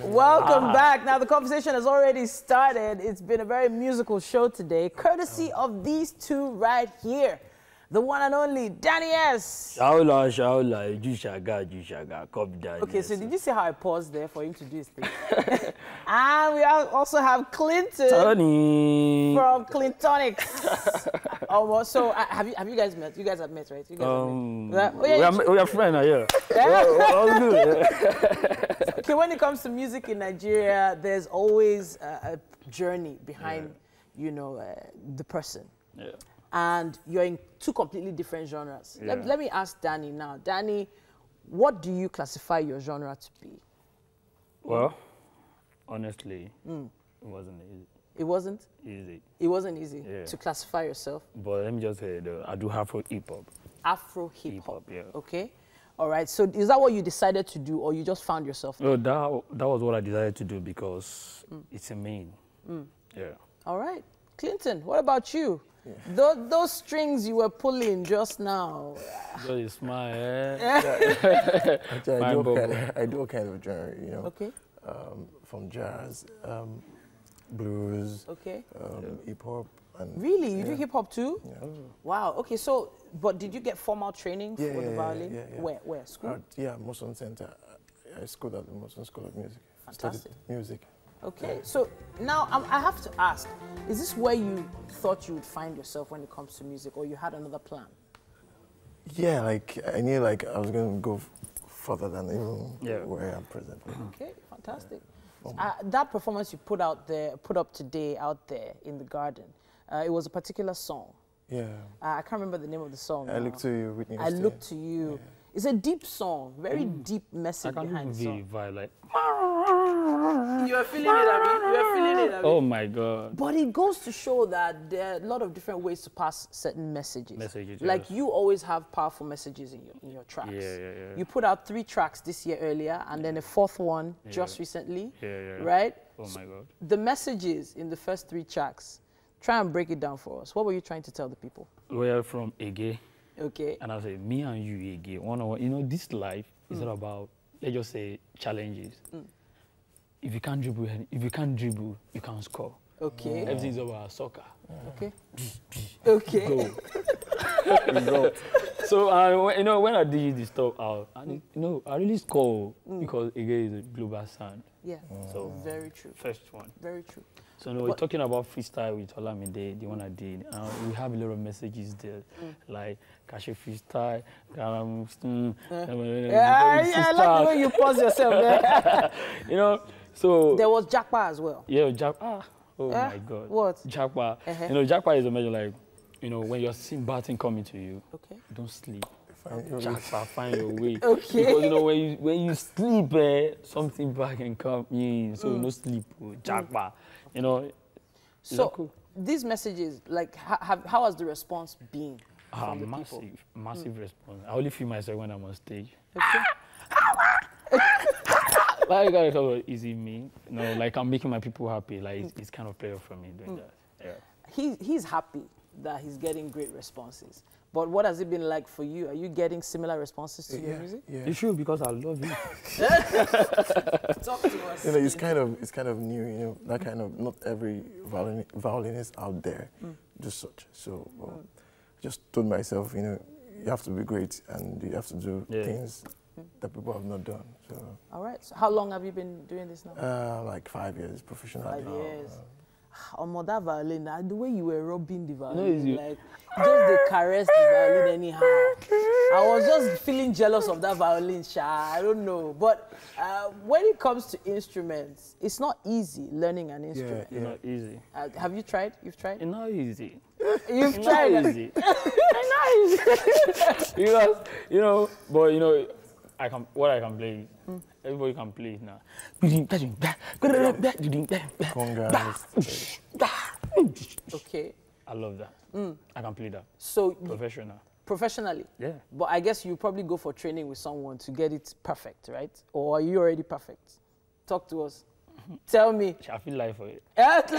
Welcome back. Now, the conversation has already started. It's been a very musical show today, courtesy of these two right here. The one and only Danny S. Okay, so did you see how I paused there for him to do his thing? And we also have Clinton from Clintonstrings. So have you guys met? You guys have met, right? You guys have met. We are friends, Okay, when it comes to music in Nigeria, there's always a journey behind, you know, the person. And you're in two completely different genres. Let me ask Danny now. Danny, what do you classify your genre to be? Well, honestly, it wasn't easy. It wasn't? Easy. It wasn't easy to classify yourself? But let me just say, I do Afro hip-hop. Afro hip-hop, okay. All right, so is that what you decided to do, or you just found yourself? No, that was what I decided to do because it's a main. All right. Clinton, what about you? Those strings you were pulling just now. It's my Actually, I do a kind of genre, you know. Okay. From jazz, blues, hip hop. Really? You do hip hop too? Wow. Okay. So, but did you get formal training for the violin? Where? School? Motion Center. I schooled at the Motion School of Music. Fantastic. Studied music. Okay. So now I have to ask: is this where you thought you would find yourself when it comes to music, or you had another plan? Yeah, like I knew like I was going to go further than even where I'm presently. Okay, fantastic. That performance you put up today out there in the garden, it was a particular song. Yeah. I can't remember the name of the song. I Look to You, Whitney Houston. I Look to You. Yeah. It's a deep song, very deep message behind the song. Vibe, like. You are feeling it, Abby. You are feeling it, Abby. Oh my God. But it goes to show that there are a lot of different ways to pass certain messages. Like yes. you always have powerful messages in your tracks. Yeah. You put out 3 tracks this year earlier, and then a 4th one just recently. Right? Oh my God. The messages in the first 3 tracks, try and break it down for us. What were you trying to tell the people? We're from Ege. Okay. And I say, me and you, Ege, one-on-one. You know, this life is not about, let's just say, challenges. If you can't dribble, you can't score. Okay. Everything's about soccer. Okay. Okay. Go. So, you know, when I did this stuff out, you know, I really score because Ege is a global sound. Yeah. So very true. First one. Very true. So no, we're talking about freestyle with Olamide, the one I did. We have a lot of messages there, like Kashi freestyle. I like the way you pause yourself there. You know, so there was Jackpa as well. Yeah, Jackpa. Oh my God. What? Jackpa. You know, Jackpa is a measure like, you know, when you're seeing Barton coming to you, don't sleep. Jackpa, find your way. Okay. Because you know when you sleep, something bad can come in. So no sleep. Jackpa. You know. So cool? These messages, like, how has the response been? Massive response. I only feel myself when I'm on stage. Okay. Like, I gotta talk about easy me. You know, like I'm making my people happy. Like it's kind of pleasure for me doing that. Yeah. He's happy that he's getting great responses. But what has it been like for you? Are you getting similar responses to your music? Yeah. You should, because I love you. Talk to us. You know, it's kind of new. You know, that kind of not every violinist out there do such. So I just told myself, you know, you have to be great and you have to do things that people have not done. So. All right. So how long have you been doing this now? Like 5 years professionally. 5 years. On that violin, the way you were rubbing the violin, like just the caress the violin anyhow. I was just feeling jealous of that violin, I don't know. But when it comes to instruments, it's not easy learning an instrument. It's not easy. Have you tried? You've tried? It's not easy. You've tried? Not easy. It's not easy. Because, you know, but you know, what I can play. Everybody can play it now. Okay. I love that. I can play that. So professionally? Yeah. But I guess you probably go for training with someone to get it perfect, right? Or are you already perfect? Talk to us. Tell me. I feel lie for it. Lie if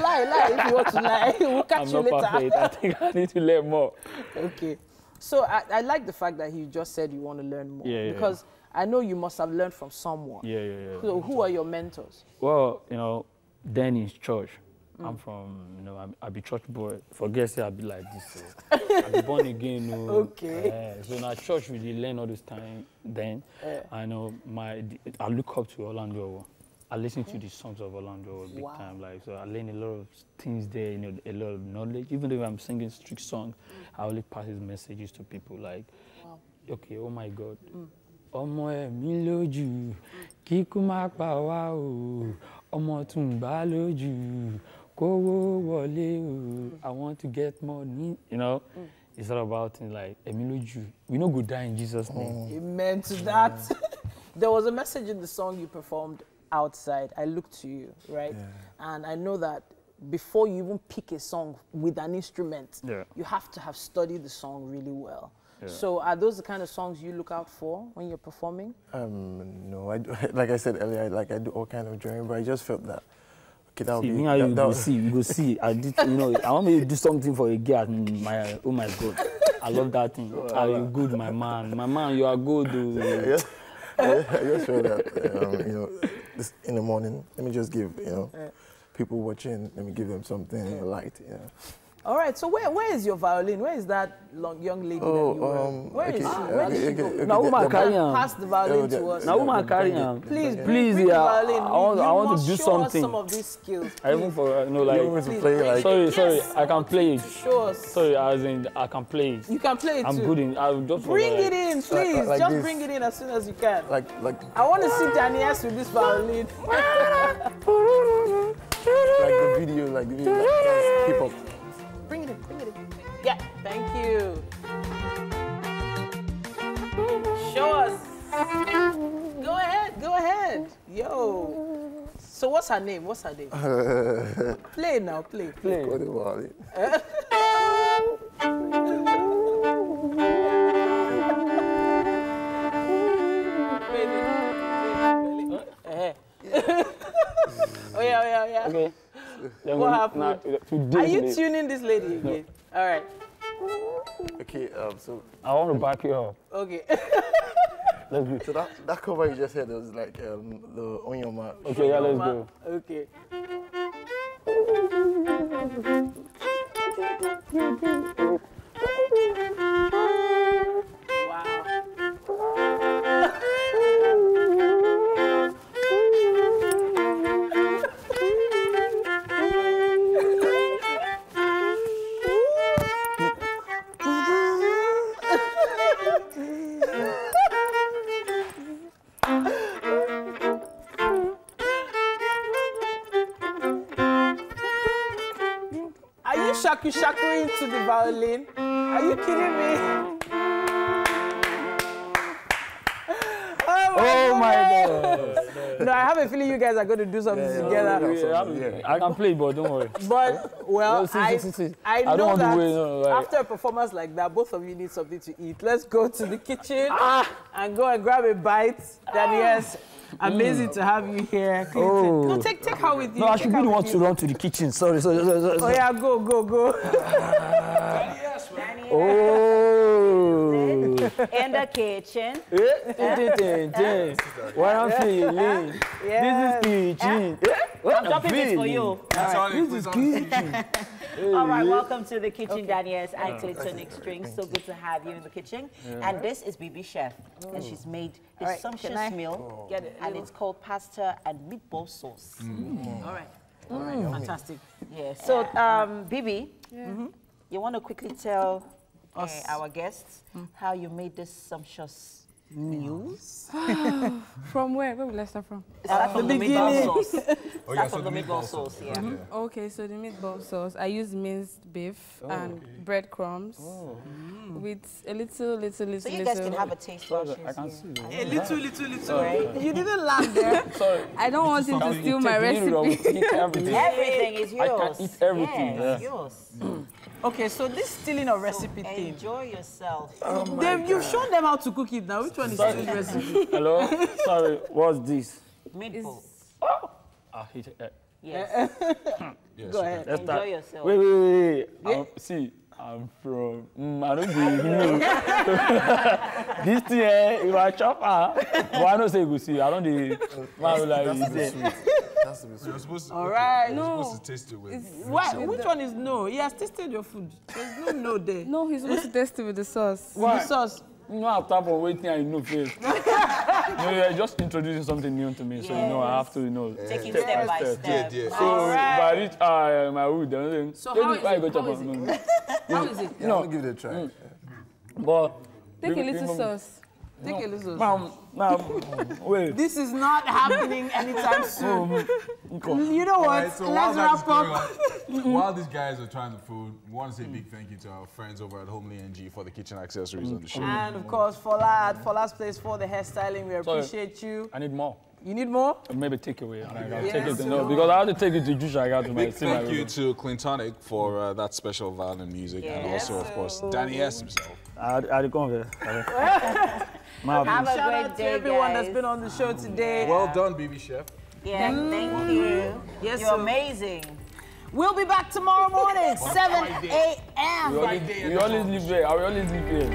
you want to lie. We'll catch you later. I'm not perfect. I think I need to learn more. Okay. So I like the fact that you just said you want to learn more. Because I know you must have learned from someone. So who are your mentors? Well, you know, then in church. I'm from, you know, I be church boy. Forget say I be like this. So I be born again. You know, okay. So in our church we did learn all this time. Then I know I look up to Orlando. I listen to the songs of Orlando big time. Like, so I learn a lot of things there. You know, a lot of knowledge. Even if I'm singing strict songs, I only pass his messages to people. Like, okay, oh my God. Ọmọ ẹ̀mí lójú, kíkú má pa wá o. Ọmọ Tùngbá lójú, kówó wọlé o. I want to get money. You know, it's all about things like ẹ̀mí lójú. We no go die in Jesus' name. Amen to that. There was a message in the song you performed outside. I looked to you, right? And I know that before you even pick a song with an instrument, you have to have studied the song really well. So are those the kind of songs you look out for when you're performing? No, like I said earlier, I do all kind of drawing, but I just felt that, okay, that would be... You go see. I did, you know, I want me to do something for a girl. Oh my God, I love that thing. Are you good, my man? My man, you are good. I just felt that, you know, this, in the morning, let me just give, you know, people watching, let me give them something light, you know. All right, so where is your violin? Where is that young lady that you were? Where is she? Where did she go? Now, woman carry him. Pass the violin to us. Now, woman carry him. Please, please, bring yeah. the violin. I want to do show something. Us some of these skills. I even for like. You want me to play like? Sorry, I can play it. Show us. Sorry, as in I can play it. You can play it I'm too. good in. I'll just bring it in, please. Like just this. bring it in as soon as you can. Like. I want to see Danny S with this violin. Like the video, like hip hop. Bring it in, bring it in. Yeah, thank you. Show us. Go ahead. Yo. So what's her name? Play now, play. Oh yeah. Okay. What happened? Are you tuning this lady again? All right. Okay, so I want to back you up. Okay. Let's go. So that cover you just said was like the On Your Mark. Okay, yeah, let's go. Okay. Shaku to the violin. Are you kidding me? Oh my God. No, I have a feeling you guys are going to do something together. I can play, but don't worry. But, well, I know that after a performance like that, both of you need something to eat. Let's go to the kitchen and go and grab a bite. Then, yes, amazing to have you here, Clinton. No, take her with you. No, I should be the one to run to the kitchen. Sorry. Oh, yeah, go. Oh. In the kitchen. What I'm feeling. This is kitchen. I'm dropping this for you. This is kitchen. All right, welcome to the kitchen, Daniels and Clintonstrings. So good to have you in the kitchen. And this is Bibi Chef, and she's made a sumptuous meal, and it's called pasta and meatball sauce. All right. Fantastic. Yeah. So, Bibi, you want to quickly tell our guests how you made this sumptuous meals? From where? Where will I start from? Start from the meatball sauce. Start from the meatball sauce, yeah. Okay, so the meatball sauce, I use minced beef and breadcrumbs with a little. So you guys can have a taste for it. I can see. A little. Right? You didn't land there. Sorry. I don't want him to steal my recipe. Everything is yours. I can eat everything. Yeah, it's yours. Okay, so this stealing of recipe thing. Enjoy yourself. You've shown them how to cook it now. Which one is stealing recipe? Hello? Sorry, what's this? Meatball. I hate it. Yes. Go ahead. Enjoy yourself. Wait. See, I'm from. I don't do this thing, if I chop, but I don't say good. See, I don't do. That's to be sweet. You're supposed to. All right. You're supposed to taste it with. Which one is no? He has tasted your food. There's no there. No, he's supposed to taste it with the sauce. With the sauce. No, after for waiting, I know first. You're just introducing something new to me, so I have to Take it step by step. Yeah. So if I reach my wood, then so how is it? Yeah, I'll give it a try. But take a little sauce. Take a little sauce. Wait. This is not happening anytime soon. You know what? Right, so let's wrap up. While these guys are trying the food, we want to say a big thank you to our friends over at Homely NG for the kitchen accessories on the show. And of course, Fola at Fola's Place for the hairstyling. We appreciate you. I need more. You need more? Maybe take away. And I gotta take it because I have to take it to Juice. I got to big thank you to Clintonic for that special violin music, and also, of course, Danny S himself. Have a great day, to everyone that's been on the show today. Well done, Bibi Chef. Yeah, thank you. Yes, you're amazing. We'll be back tomorrow morning, 7 a.m. We always live there. I will always live here.